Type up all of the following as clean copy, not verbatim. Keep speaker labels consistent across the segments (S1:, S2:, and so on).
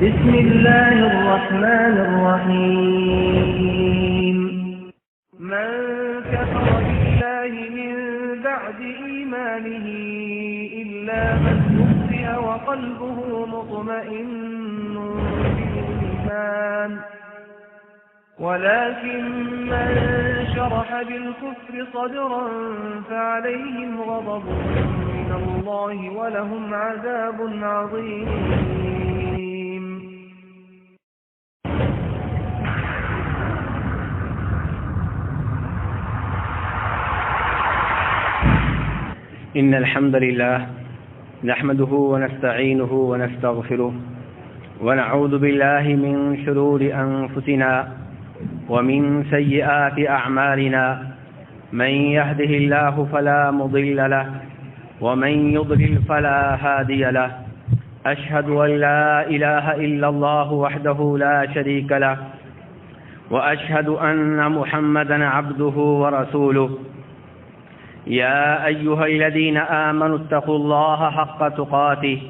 S1: بسم الله الرحمن الرحيم من كفر بالله من بعد إيمانه إلا من أكره وقلبه مطمئن بالإيمان ولكن من شرح بالكفر صدرا فعليهم غضب من الله ولهم عذاب عظيم.
S2: إن الحمد لله نحمده ونستعينه ونستغفره ونعوذ بالله من شرور أنفسنا ومن سيئات أعمالنا من يهده الله فلا مضل له ومن يضلل فلا هادي له أشهد أن لا إله إلا الله وحده لا شريك له وأشهد أن محمدا عبده ورسوله. يا أيها الذين آمنوا اتقوا الله حق تقاته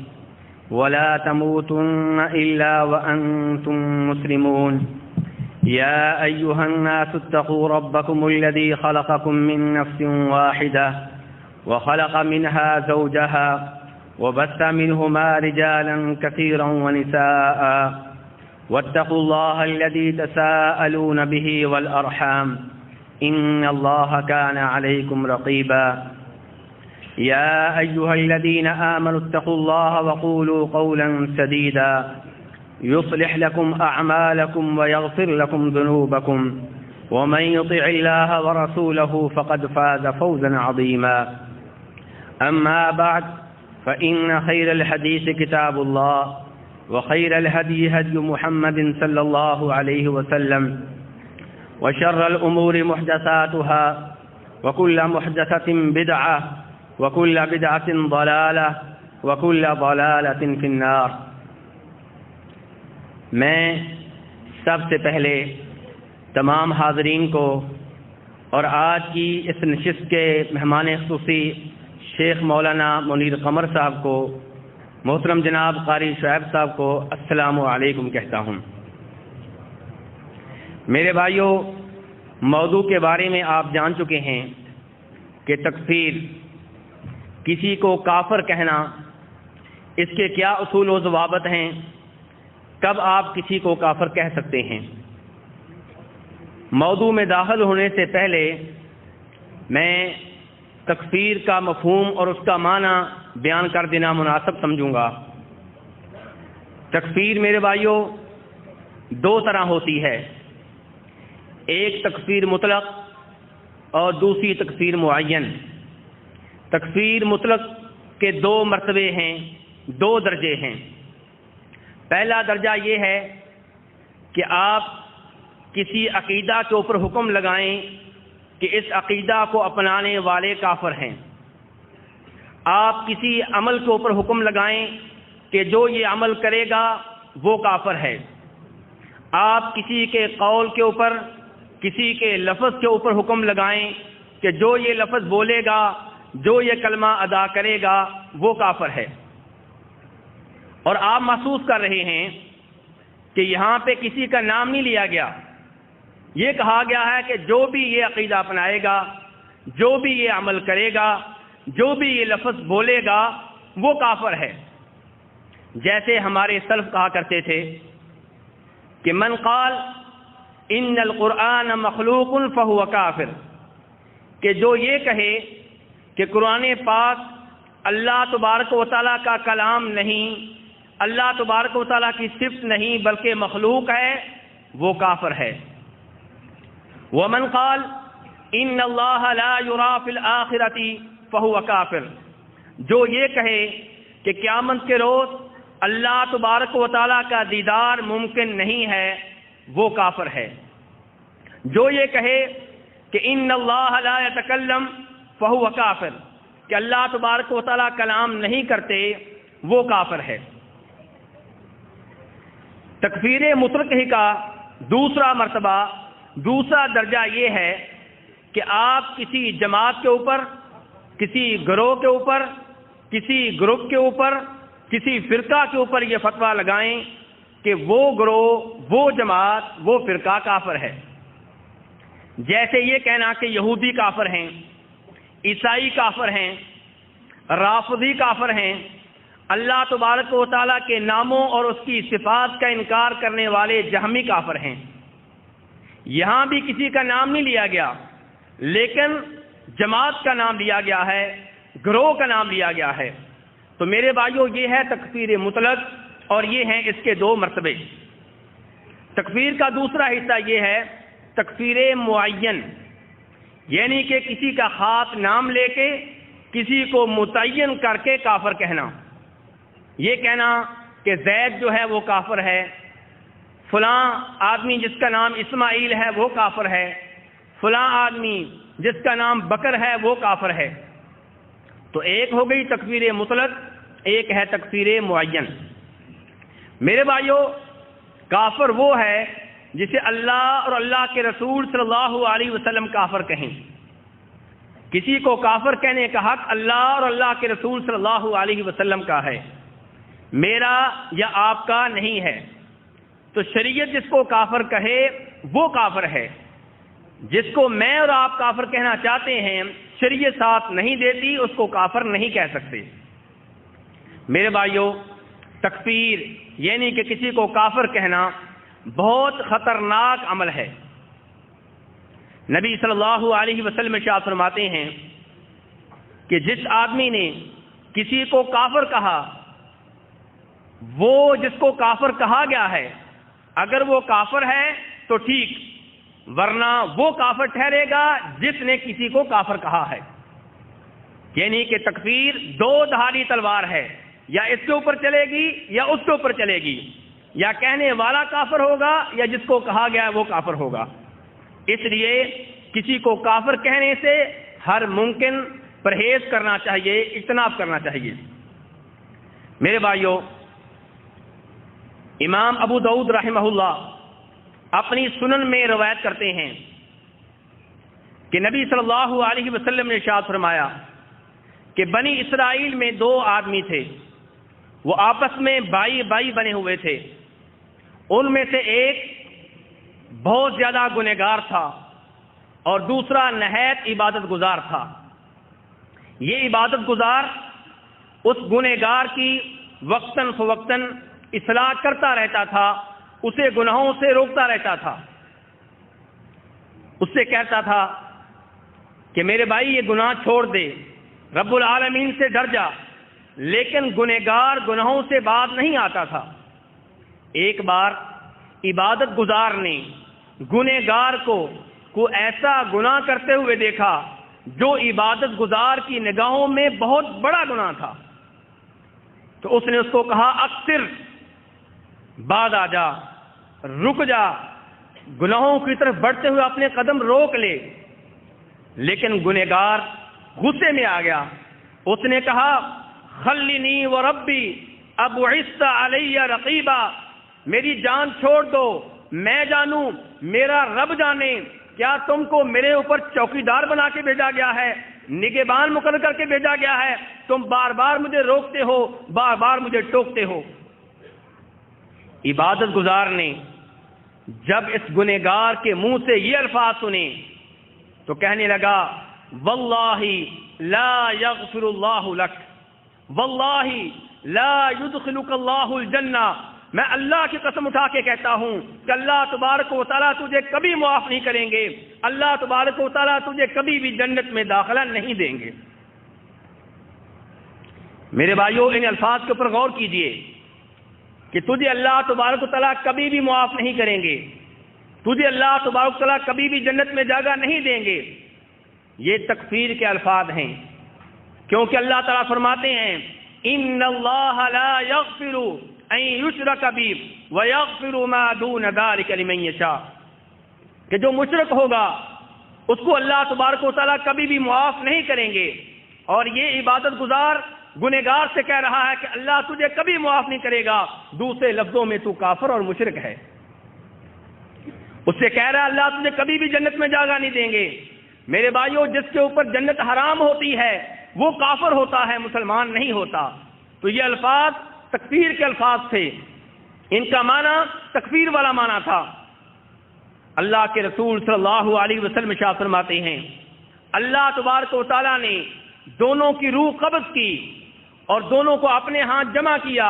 S2: ولا تموتن إلا وأنتم مسلمون. يا أيها الناس اتقوا ربكم الذي خلقكم من نفس واحدة وخلق منها زوجها وبث منهما رجالا كثيرا ونساء واتقوا الله الذي تساءلون به والأرحام إن الله كان عليكم رقيبا. يا أيها الذين آمنوا اتقوا الله وقولوا قولا سديدا يصلح لكم أعمالكم ويغفر لكم ذنوبكم ومن يطع الله ورسوله فقد فاز فوزا عظيما. أما بعد فإن خير الحديث كتاب الله وخير الهدي هدي محمد صلى الله عليه وسلم وشر الأمور محدثاتها وكل محدثة بدعة وكل بدعة ضلالة وكل ضلالة في النار. میں سب سے پہلے تمام حاضرین کو اور آج کی اس نشست کے مہمان خصوصی شیخ مولانا منیر قمر صاحب کو، محترم جناب قاری شعیب صاحب کو السلام علیکم کہتا ہوں. میرے بھائیوں، موضوع کے بارے میں آپ جان چکے ہیں کہ تکفیر، کسی کو کافر کہنا، اس کے کیا اصول و ضوابط ہیں، کب آپ کسی کو کافر کہہ سکتے ہیں. موضوع میں داخل ہونے سے پہلے میں تکفیر کا مفہوم اور اس کا معنی بیان کر دینا مناسب سمجھوں گا. تکفیر میرے بھائیوں دو طرح ہوتی ہے، ایک تکفیر مطلق اور دوسری تکفیر معین. تکفیر مطلق کے دو مرتبے ہیں، دو درجے ہیں. پہلا درجہ یہ ہے کہ آپ کسی عقیدہ کے اوپر حکم لگائیں کہ اس عقیدہ کو اپنانے والے کافر ہیں. آپ کسی عمل کے اوپر حکم لگائیں کہ جو یہ عمل کرے گا وہ کافر ہے. آپ کسی کے قول کے اوپر، کسی کے لفظ کے اوپر حکم لگائیں کہ جو یہ لفظ بولے گا، جو یہ کلمہ ادا کرے گا وہ کافر ہے. اور آپ محسوس کر رہے ہیں کہ یہاں پہ کسی کا نام نہیں لیا گیا، یہ کہا گیا ہے کہ جو بھی یہ عقیدہ اپنائے گا، جو بھی یہ عمل کرے گا، جو بھی یہ لفظ بولے گا وہ کافر ہے. جیسے ہمارے سلف کہا کرتے تھے کہ من قال ان القرآن مخلوق فہو کافر، کہ جو یہ کہے کہ قرآن پاک اللہ تبارک و تعالیٰ کا کلام نہیں، اللہ تبارک و تعالیٰ کی صفت نہیں بلکہ مخلوق ہے، وہ کافر ہے. ومن قال ان اللہ لا یری فی الآخرۃ فہو کافر، جو یہ کہے کہ قیامت کے روز اللہ تبارک و تعالیٰ کا دیدار ممکن نہیں ہے وہ کافر ہے. جو یہ کہے کہ ان اللہ لا یتکلم فہو کافر، کہ اللہ تبارک و تعالیٰ کلام نہیں کرتے وہ کافر ہے. تکفیر مطلق ہی کا دوسرا مرتبہ، دوسرا درجہ یہ ہے کہ آپ کسی جماعت کے اوپر، کسی گروہ کے اوپر، کسی گروپ کے اوپر، کسی فرقہ کے اوپر یہ فتویٰ لگائیں کہ وہ گروہ، وہ جماعت، وہ فرقہ کافر ہے۔ جیسے یہ کہنا کہ یہودی کافر ہیں، عیسائی کافر ہیں، رافضی کافر ہیں، اللہ تبارک و تعالیٰ کے ناموں اور اس کی صفات کا انکار کرنے والے جہمی کافر ہیں۔ یہاں بھی کسی کا نام نہیں لیا گیا، لیکن جماعت کا نام لیا گیا ہے، گروہ کا نام لیا گیا ہے۔ تو میرے بھائیوں، یہ ہے تکفیر مطلق، اور یہ ہیں اس کے دو مرتبے۔ تکفیر کا دوسرا حصہ یہ ہے تکفیر معین، یعنی کہ کسی کا خاص نام لے کے کسی کو متعین کر کے کافر کہنا۔ یہ کہنا کہ زید جو ہے وہ کافر ہے، فلاں آدمی جس کا نام اسماعیل ہے وہ کافر ہے، فلاں آدمی جس کا نام بکر ہے وہ کافر ہے۔ تو ایک ہو گئی تکفیر مطلق، ایک ہے تکفیر معین۔ میرے بھائیوں، کافر وہ ہے جسے اللہ اور اللہ کے رسول صلی اللہ علیہ وسلم کافر کہیں۔ کسی کو کافر کہنے کا حق اللہ اور اللہ کے رسول صلی اللہ علیہ وسلم کا ہے، میرا یا آپ کا نہیں ہے۔ تو شریعت جس کو کافر کہے وہ کافر ہے، جس کو میں اور آپ کافر کہنا چاہتے ہیں شریعت ساتھ نہیں دیتی، اس کو کافر نہیں کہہ سکتے۔ میرے بھائیوں، تکفیر یعنی کہ کسی کو کافر کہنا بہت خطرناک عمل ہے۔ نبی صلی اللہ علیہ وسلم ارشاد فرماتے ہیں کہ جس آدمی نے کسی کو کافر کہا، وہ جس کو کافر کہا گیا ہے اگر وہ کافر ہے تو ٹھیک، ورنہ وہ کافر ٹھہرے گا جس نے کسی کو کافر کہا ہے۔ یعنی کہ تکفیر دو دھاری تلوار ہے، یا اس کے اوپر چلے گی یا اس کے اوپر چلے گی، یا کہنے والا کافر ہوگا یا جس کو کہا گیا وہ کافر ہوگا۔ اس لیے کسی کو کافر کہنے سے ہر ممکن پرہیز کرنا چاہیے، اجتناب کرنا چاہیے۔ میرے بھائیوں، امام ابو داؤد رحمہ اللہ اپنی سنن میں روایت کرتے ہیں کہ نبی صلی اللہ علیہ وسلم نے ارشاد فرمایا کہ بنی اسرائیل میں دو آدمی تھے، وہ آپس میں بائی بائی بنے ہوئے تھے۔ ان میں سے ایک بہت زیادہ گنہگار تھا اور دوسرا نہایت عبادت گزار تھا۔ یہ عبادت گزار اس گنہگار کی وقتاً فوقتاً اصلاح کرتا رہتا تھا، اسے گناہوں سے روکتا رہتا تھا، اس سے کہتا تھا کہ میرے بھائی یہ گناہ چھوڑ دے، رب العالمین سے ڈر جا، لیکن گنہگار گناہوں سے باز نہیں آتا تھا۔ ایک بار عبادت گزار نے گنہگار کو ایسا گناہ کرتے ہوئے دیکھا جو عبادت گزار کی نگاہوں میں بہت بڑا گناہ تھا، تو اس نے اس کو کہا اکثر، بعد آ جا، رک جا، گناہوں کی طرف بڑھتے ہوئے اپنے قدم روک لے۔ لیکن گنہگار غصے میں آ گیا، اس نے کہا خلنی و ربی ابعثت علی رقیبا، میری جان چھوڑ دو، میں جانوں میرا رب جانے، کیا تم کو میرے اوپر چوکیدار بنا کے بھیجا گیا ہے، نگہبان مقرر کر کے بھیجا گیا ہے؟ تم بار بار مجھے روکتے ہو، بار بار مجھے ٹوکتے ہو۔ عبادت گزار نے جب اس گنہگار کے منہ سے یہ الفاظ سنے تو کہنے لگا واللہ لا یغفر اللہ لک، واللہ لا یدخلک اللہ الجنہ، میں اللہ کی قسم اٹھا کے کہتا ہوں کہ اللہ تبارک و تعالیٰ تجھے کبھی معاف نہیں کریں گے، اللہ تبارک و تعالیٰ تجھے کبھی بھی جنت میں داخلہ نہیں دیں گے۔ میرے بھائیوں، ان الفاظ کے اوپر غور کیجئے کہ تجھے اللہ تبارک و تعالیٰ کبھی بھی معاف نہیں کریں گے، تجھے اللہ تبارک و تعالیٰ کبھی بھی جنت میں جگہ نہیں دیں گے۔ یہ تکفیر کے الفاظ ہیں، کیونکہ اللہ تعالیٰ فرماتے ہیں ان اللہ لا یغفر ان یشرک بہ ویغفر ما دون ذلک لمن یشاء، کہ جو مشرک ہوگا اس کو اللہ تبارک و تعالیٰ کبھی بھی معاف نہیں کریں گے۔ اور یہ عبادت گزار گنہگار سے کہہ رہا ہے کہ اللہ تجھے کبھی معاف نہیں کرے گا، دوسرے لفظوں میں تو کافر اور مشرک ہے۔ اس سے کہہ رہا ہے اللہ تجھے کبھی بھی جنت میں جگہ نہیں دیں گے۔ میرے بھائیوں، جس کے اوپر جنت حرام ہوتی ہے وہ کافر ہوتا ہے، مسلمان نہیں ہوتا۔ تو یہ الفاظ تکفیر کے الفاظ تھے، ان کا معنی تکفیر والا معنی تھا۔ اللہ کے رسول صلی اللہ علیہ وسلم ارشاد فرماتے ہیں اللہ تبارک و تعالیٰ نے دونوں کی روح قبض کی اور دونوں کو اپنے ہاتھ جمع کیا،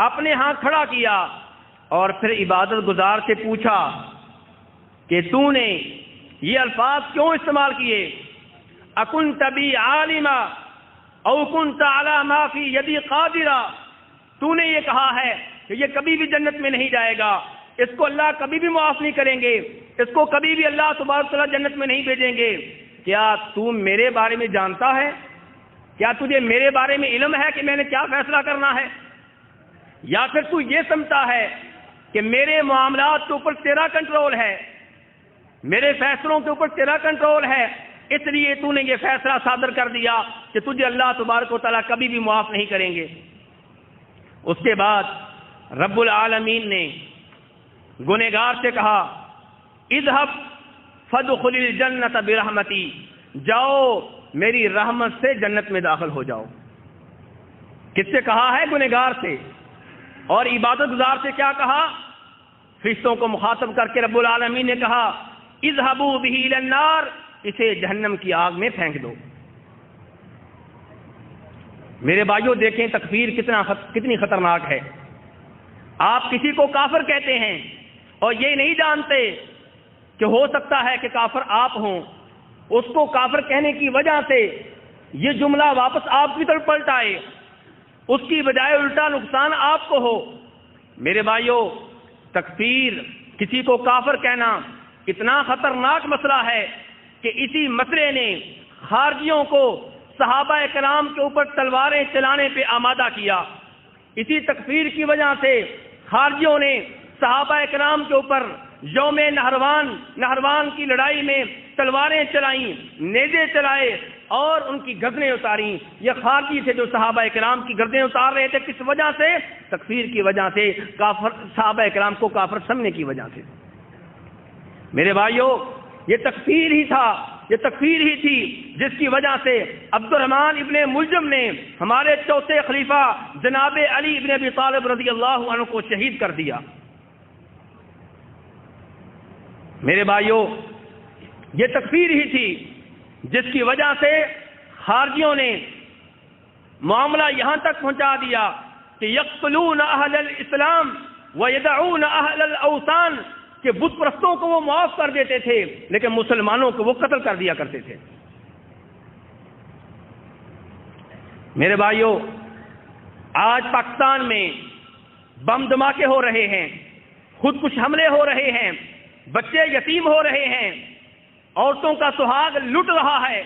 S2: اپنے ہاتھ کھڑا کیا، اور پھر عبادت گزار سے پوچھا کہ تو نے یہ الفاظ کیوں استعمال کیے؟ اکنت بی عالما او کنت علی ما فی یدی قادرا، تو نے یہ کہا ہے کہ یہ کبھی بھی جنت میں نہیں جائے گا، اس کو اللہ کبھی بھی معاف نہیں کریں گے، اس کو کبھی بھی اللہ تبارک و تعالیٰ جنت میں نہیں بھیجیں گے، کیا تو میرے بارے میں جانتا ہے؟ کیا تجھے میرے بارے میں علم ہے کہ میں نے کیا فیصلہ کرنا ہے؟ یا پھر تو یہ سمجھتا ہے کہ میرے معاملات کے اوپر تیرا کنٹرول ہے، میرے فیصلوں کے اوپر تیرا کنٹرول ہے، اس لیے تو نے یہ فیصلہ صادر کر دیا کہ تجھے اللہ تبارک و تعالیٰ کبھی بھی معاف نہیں کریں گے۔ اس کے بعد رب العالمین نے گنہگار سے کہا اذهب فادخل الجنت برحمتی، جاؤ میری رحمت سے جنت میں داخل ہو جاؤ۔ کس سے کہا ہے؟ گنہگار سے۔ اور عبادت گزار سے کیا کہا؟ فرشتوں کو مخاطب کر کے رب العالمین نے کہا اذهبوا به الى النار، اسے جہنم کی آگ میں پھینک دو۔ میرے بھائیوں دیکھیں تکفیر کتنی خطرناک ہے۔ آپ کسی کو کافر کہتے ہیں اور یہ نہیں جانتے کہ ہو سکتا ہے کہ کافر آپ ہوں، اس کو کافر کہنے کی وجہ سے یہ جملہ واپس آپ کی طرف پلٹ آئے، اس کی بجائے الٹا نقصان آپ کو ہو۔ میرے بھائیوں تکفیر، کسی کو کافر کہنا اتنا خطرناک مسئلہ ہے کہ اسی مسئلے نے خارجیوں کو صحابہ کرام کے اوپر تلواریں چلانے پہ آمادہ کیا۔ اسی تکفیر کی وجہ سے خارجیوں نے صحابہ کرام کے اوپر یوم نہروان کی لڑائی میں تلواریں چلائیں، نیزے چلائے اور ان کی گردنیں اتاریں۔ یہ خارجی تھے جو صحابہ کرام کی گردنیں اتار رہے تھے، کس وجہ سے؟ تکفیر کی وجہ سے، صحابہ کرام کو کافر سمجھنے کی وجہ سے۔ میرے بھائیوں یہ تکفیر ہی تھا، یہ تکفیر ہی تھی جس کی وجہ سے عبد الرحمن ابن ملجم نے ہمارے چوتھے خلیفہ جناب علی ابن ابی طالب رضی اللہ عنہ کو شہید کر دیا۔ میرے بھائیوں یہ تکفیر ہی تھی جس کی وجہ سے خارجیوں نے معاملہ یہاں تک پہنچا دیا کہ یقتلون اہل الاسلام ویدعون اہل الاوثان، کہ بت پرستوں کو وہ معاف کر دیتے تھے لیکن مسلمانوں کو وہ قتل کر دیا کرتے تھے۔ میرے بھائیوں آج پاکستان میں بم دھماکے ہو رہے ہیں، خود کش حملے ہو رہے ہیں، بچے یتیم ہو رہے ہیں، عورتوں کا سہاگ لٹ رہا ہے،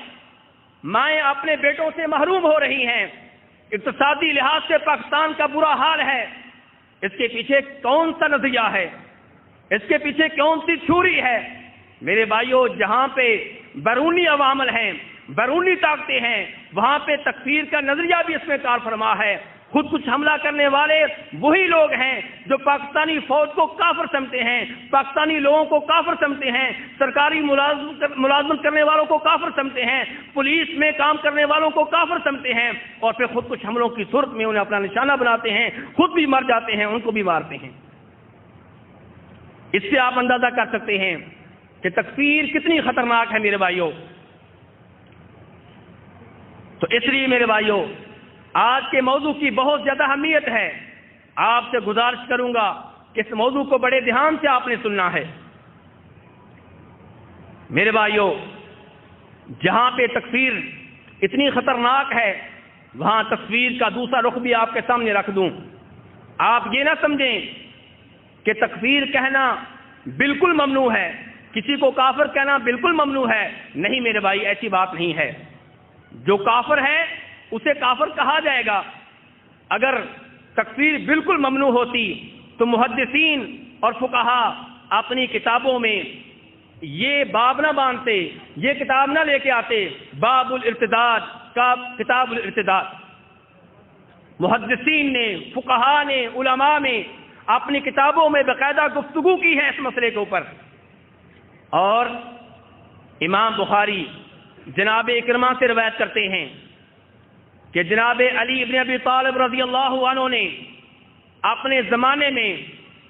S2: مائیں اپنے بیٹوں سے محروم ہو رہی ہیں، اقتصادی لحاظ سے پاکستان کا برا حال ہے۔ اس کے پیچھے کون سا نظریہ ہے؟ اس کے پیچھے کون سی تھیوری ہے؟ میرے بھائیوں جہاں پہ بیرونی عوامل ہیں، بیرونی طاقتیں ہیں، وہاں پہ تکفیر کا نظریہ بھی اس میں کار فرما ہے۔ خود کچھ حملہ کرنے والے وہی لوگ ہیں جو پاکستانی فوج کو کافر سمجھتے ہیں، پاکستانی لوگوں کو کافر سمجھتے ہیں، سرکاری ملازمت کرنے والوں کو کافر سمجھتے ہیں، پولیس میں کام کرنے والوں کو کافر سمجھتے ہیں، اور پھر خود کچھ حملوں کی صورت میں انہیں اپنا نشانہ بناتے ہیں، خود بھی مر جاتے ہیں، ان کو بھی مارتے ہیں۔ اس سے آپ اندازہ کر سکتے ہیں کہ تکفیر کتنی خطرناک ہے میرے بھائیوں۔ تو اس لیے میرے بھائیوں آج کے موضوع کی بہت زیادہ اہمیت ہے۔ آپ سے گزارش کروں گا کہ اس موضوع کو بڑے دھیان سے آپ نے سننا ہے۔ میرے بھائیوں جہاں پہ تکفیر اتنی خطرناک ہے وہاں تکفیر کا دوسرا رخ بھی آپ کے سامنے رکھ دوں۔ آپ یہ نہ سمجھیں کہ تکفیر کہنا بالکل ممنوع ہے، کسی کو کافر کہنا بالکل ممنوع ہے، نہیں میرے بھائی ایسی بات نہیں ہے۔ جو کافر ہے اسے کافر کہا جائے گا۔ اگر تکفیر بالکل ممنوع ہوتی تو محدثین اور فقہا اپنی کتابوں میں یہ باب نہ باندھتے، یہ کتاب نہ لے کے آتے، باب الارتداد کا کتاب الارتداد۔ محدثین نے، فقہا نے، علماء نے اپنی کتابوں میں باقاعدہ گفتگو کی ہے اس مسئلے کے اوپر۔ اور امام بخاری جناب اکرمہ سے روایت کرتے ہیں کہ جناب علی ابن ابی طالب رضی اللہ عنہ نے اپنے زمانے میں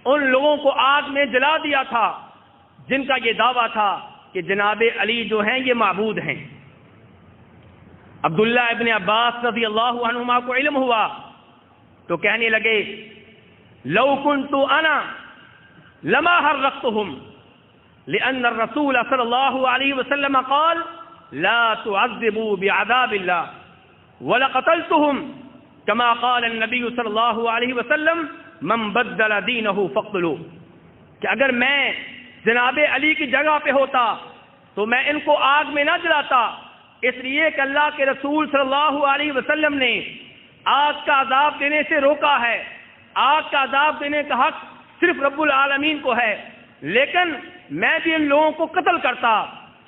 S2: ان لوگوں کو آگ میں جلا دیا تھا جن کا یہ دعویٰ تھا کہ جناب علی جو ہیں یہ معبود ہیں۔ عبداللہ ابن عباس رضی اللہ عنہما کو علم ہوا تو کہنے لگے لو کنت انا لما حرقتهم لأن الرسول صلی اللہ علیہ وسلم قال لا تعذبوا بعذاب الله ولقتلتهم كما قال النبی صلی اللہ علیہ وسلم من بدل دینه فاقتلوه، کہ اگر میں جناب علی کی جگہ پہ ہوتا تو میں ان کو آگ میں نہ جلاتا، اس لیے کہ اللہ کے رسول صلی اللہ علیہ وسلم نے آگ کا عذاب دینے سے روکا ہے۔ آگ کا عذاب دینے کا حق صرف رب العالمین کو ہے، لیکن میں بھی ان لوگوں کو قتل کرتا،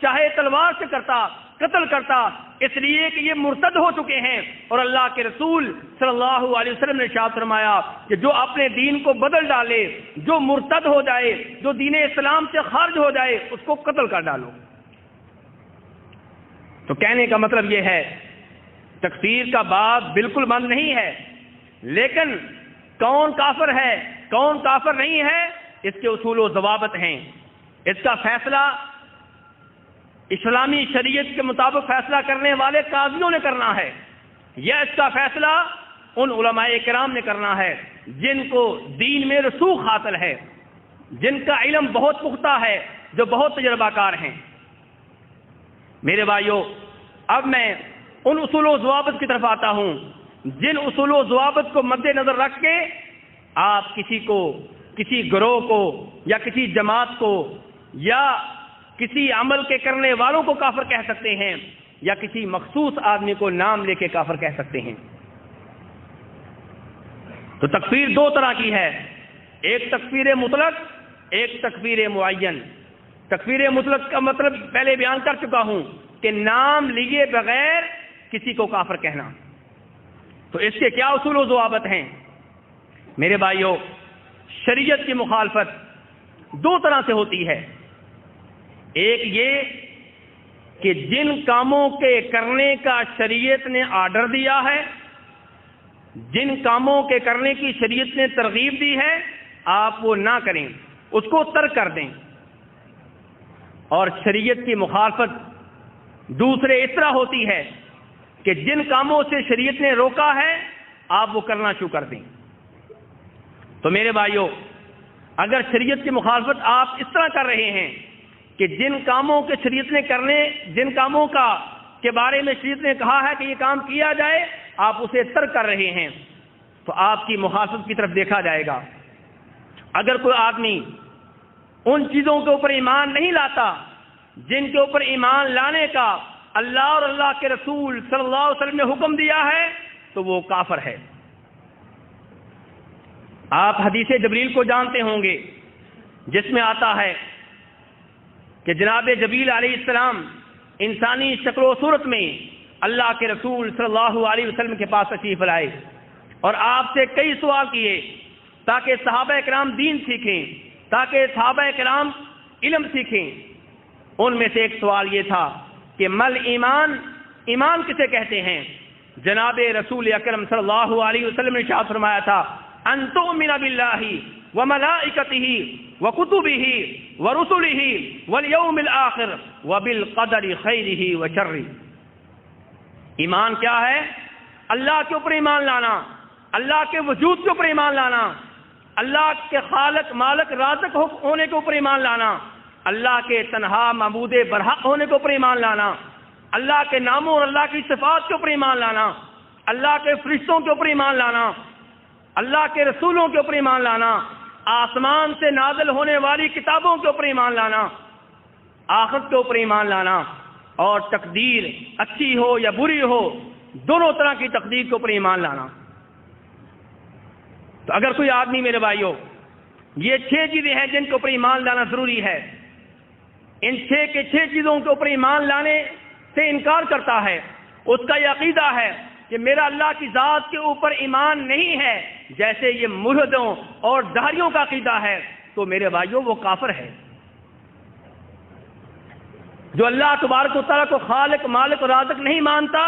S2: چاہے تلوار سے کرتا، قتل کرتا، اس لیے کہ یہ مرتد ہو چکے ہیں۔ اور اللہ کے رسول صلی اللہ علیہ وسلم نے ارشاد فرمایا کہ جو اپنے دین کو بدل ڈالے، جو مرتد ہو جائے، جو دین اسلام سے خارج ہو جائے، اس کو قتل کر ڈالو۔ تو کہنے کا مطلب یہ ہے تکفیر کا باب بالکل بند نہیں ہے، لیکن کون کافر ہے کون کافر نہیں ہے اس کے اصول و ضوابط ہیں۔ اس کا فیصلہ اسلامی شریعت کے مطابق فیصلہ کرنے والے قاضیوں نے کرنا ہے، یا اس کا فیصلہ ان علماء کرام نے کرنا ہے جن کو دین میں رسوخ حاصل ہے، جن کا علم بہت پختہ ہے، جو بہت تجربہ کار ہیں۔ میرے بھائیو، اب میں ان اصول و ضوابط کی طرف آتا ہوں جن اصول و ضوابط کو مد نظر رکھ کے آپ کسی کو، کسی گروہ کو یا کسی جماعت کو یا کسی عمل کے کرنے والوں کو کافر کہہ سکتے ہیں، یا کسی مخصوص آدمی کو نام لے کے کافر کہہ سکتے ہیں۔ تو تکفیر دو طرح کی ہے، ایک تکفیر مطلق، ایک تکفیر معین۔ تکفیر مطلق کا مطلب پہلے بیان کر چکا ہوں کہ نام لیے بغیر کسی کو کافر کہنا۔ تو اس کے کیا اصول و ضوابط ہیں؟ میرے بھائیوں، شریعت کی مخالفت دو طرح سے ہوتی ہے۔ ایک یہ کہ جن کاموں کے کرنے کا شریعت نے آرڈر دیا ہے، جن کاموں کے کرنے کی شریعت نے ترغیب دی ہے، آپ وہ نہ کریں، اس کو ترک کر دیں۔ اور شریعت کی مخالفت دوسرے اس طرح ہوتی ہے کہ جن کاموں سے شریعت نے روکا ہے آپ وہ کرنا شروع کر دیں۔ تو میرے بھائیوں، اگر شریعت کی مخالفت آپ اس طرح کر رہے ہیں کہ جن کاموں کے شریعت نے کرنے، جن کاموں کا کے بارے میں شریعت نے کہا ہے کہ یہ کام کیا جائے، آپ اسے ترک کر رہے ہیں، تو آپ کی مخالفت کی طرف دیکھا جائے گا۔ اگر کوئی آدمی ان چیزوں کے اوپر ایمان نہیں لاتا جن کے اوپر ایمان لانے کا اللہ اور اللہ کے رسول صلی اللہ علیہ وسلم نے حکم دیا ہے، تو وہ کافر ہے۔ آپ حدیث جبریل کو جانتے ہوں گے، جس میں آتا ہے کہ جناب جبریل علیہ السلام انسانی شکل و صورت میں اللہ کے رسول صلی اللہ علیہ وسلم کے پاس تشریف لائے اور آپ سے کئی سوال کیے تاکہ صحابہ کرام دین سیکھیں، تاکہ صحابہ کرام علم سیکھیں۔ ان میں سے ایک سوال یہ تھا کہ مل ایمان، ایمان کسے کہتے ہیں؟ جناب رسول اکرم صلی اللہ علیہ وسلم نے ارشاد فرمایا تھا ان تؤمن باللہ وملائکتہ وکتبہ ورسلہ والیوم الآخر وبالقدر خیرہ وشرہ۔ ایمان کیا ہے؟ اللہ کے اوپر ایمان لانا، اللہ کے وجود کے اوپر ایمان لانا، اللہ کے خالق مالک رازق ہونے کے اوپر ایمان لانا، اللہ کے تنہا معبود برحق ہونے کے اوپر ایمان لانا، اللہ کے ناموں اور اللہ کی صفات کے اوپر ایمان لانا، اللہ کے فرشتوں کے اوپر ایمان لانا، اللہ کے رسولوں کے اوپر ایمان لانا، آسمان سے نازل ہونے والی کتابوں کے اوپر ایمان لانا، آخرت کے اوپر ایمان لانا، اور تقدیر اچھی ہو یا بری ہو، دونوں طرح کی تقدیر کے اوپر ایمان لانا۔ تو اگر کوئی آدمی، میرے بھائیوں، یہ 6 چیزیں ہیں جن کے اوپر ایمان لانا ضروری ہے، ان 6 کے 6 چیزوں کے اوپر ایمان لانے سے انکار کرتا ہے، اس کا یہ عقیدہ ہے کہ میرا اللہ کی ذات کے اوپر ایمان نہیں ہے، جیسے یہ ملحدوں اور دہریوں کا عقیدہ ہے، تو میرے بھائیوں وہ کافر ہے۔ جو اللہ تبارک و تعالیٰ کو خالق مالک اور رازق نہیں مانتا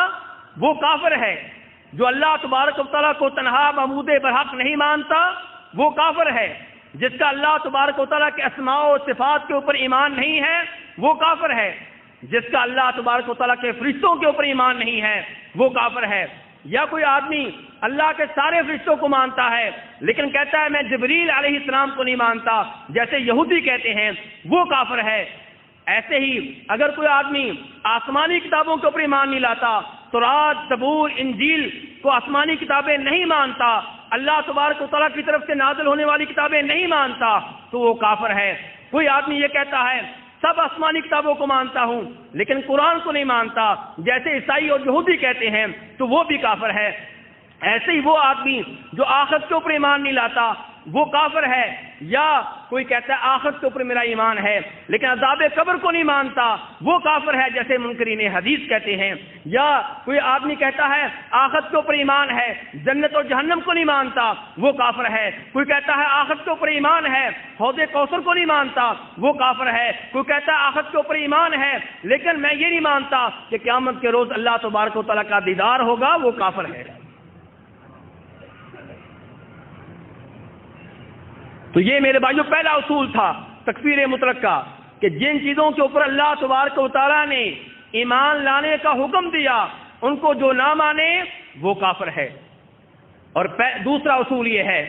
S2: وہ کافر ہے۔ جو اللہ تبارک و تعالیٰ کو تنہا معبود برحق نہیں مانتا وہ کافر ہے۔ جس کا اللہ تبارک و تعالیٰ کے اسماء و صفات کے اوپر ایمان نہیں ہے وہ کافر ہے، جس کا اللہ تبارک و تعالیٰ کے فرشتوں کے اوپر ایمان نہیں ہے وہ کافر ہے۔ یا کوئی آدمی اللہ کے سارے فرشتوں کو مانتا ہے لیکن کہتا ہے میں جبریل علیہ السلام کو نہیں مانتا، جیسے یہودی کہتے ہیں، وہ کافر ہے۔ ایسے ہی اگر کوئی آدمی آسمانی کتابوں کے اوپر ایمان نہیں لاتا، تورات، زبور، انجیل کو آسمانی کتابیں نہیں مانتا، اللہ تبارک و تعالیٰ کی طرف سے نازل ہونے والی کتابیں نہیں مانتا، تو وہ کافر ہے۔ کوئی آدمی یہ کہتا ہے سب آسمانی کتابوں کو مانتا ہوں لیکن قرآن کو نہیں مانتا، جیسے عیسائی اور یہودی کہتے ہیں، تو وہ بھی کافر ہے۔ ایسے ہی وہ آدمی جو آخرت کے اوپر ایمان نہیں لاتا وہ کافر ہے۔ یا کوئی کہتا ہے آخرت کے اوپر میرا ایمان ہے لیکن عذاب قبر کو نہیں مانتا، وہ کافر ہے، جیسے منکرین حدیث کہتے ہیں۔ یا کوئی آدمی کہتا ہے آخرت کے اوپر ایمان ہے، جنت اور جہنم کو نہیں مانتا، وہ کافر ہے۔ کوئی کہتا ہے آخرت کے اوپر ایمان ہے، حوض کوثر کو نہیں مانتا، وہ کافر ہے۔ کوئی کہتا ہے آخرت کے اوپر ایمان ہے لیکن میں یہ نہیں مانتا کہ قیامت کے روز اللہ تبارک و تعالیٰ کا دیدار ہوگا، وہ کافر ہے۔ تو یہ میرے بھائیوں پہلا اصول تھا تکفیر مطلق کا، کہ جن چیزوں کے اوپر اللہ تبارک و تعالیٰ نے ایمان لانے کا حکم دیا ان کو جو نہ مانے وہ کافر ہے۔ اور دوسرا اصول یہ ہے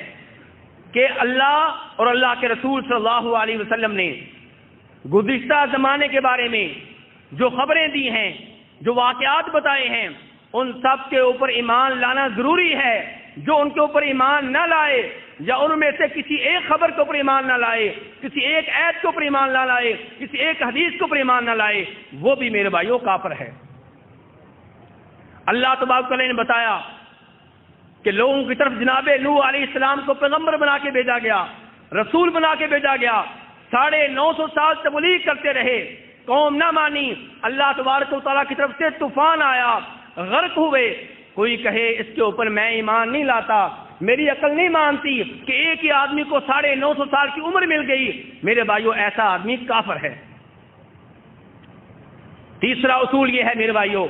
S2: کہ اللہ اور اللہ کے رسول صلی اللہ علیہ وسلم نے گزشتہ زمانے کے بارے میں جو خبریں دی ہیں، جو واقعات بتائے ہیں، ان سب کے اوپر ایمان لانا ضروری ہے۔ جو ان کے اوپر ایمان نہ لائے یا ان میں سے کسی ایک خبر کے اوپر ایمان نہ لائے، کسی ایک آیت کے اوپر ایمان نہ لائے، کسی ایک حدیث کے اوپر ایمان نہ لائے، وہ بھی میرے بھائیوں کافر ہے۔ اللہ تبارک و تعالیٰ نے بتایا کہ لوگوں کی طرف جناب نوح علیہ السلام کو پیغمبر بنا کے بھیجا گیا، رسول بنا کے بھیجا گیا، 950 سال تبلیغ کرتے رہے، قوم نہ مانی، اللہ تبارک و تعالیٰ کی طرف سے طوفان آیا، غرق ہوئے۔ کوئی کہے اس کے اوپر میں ایمان نہیں لاتا، میری عقل نہیں مانتی کہ ایک ہی آدمی کو 950 سال کی عمر مل گئی، میرے بھائیوں ایسا آدمی کافر ہے۔ تیسرا اصول یہ ہے میرے بھائیوں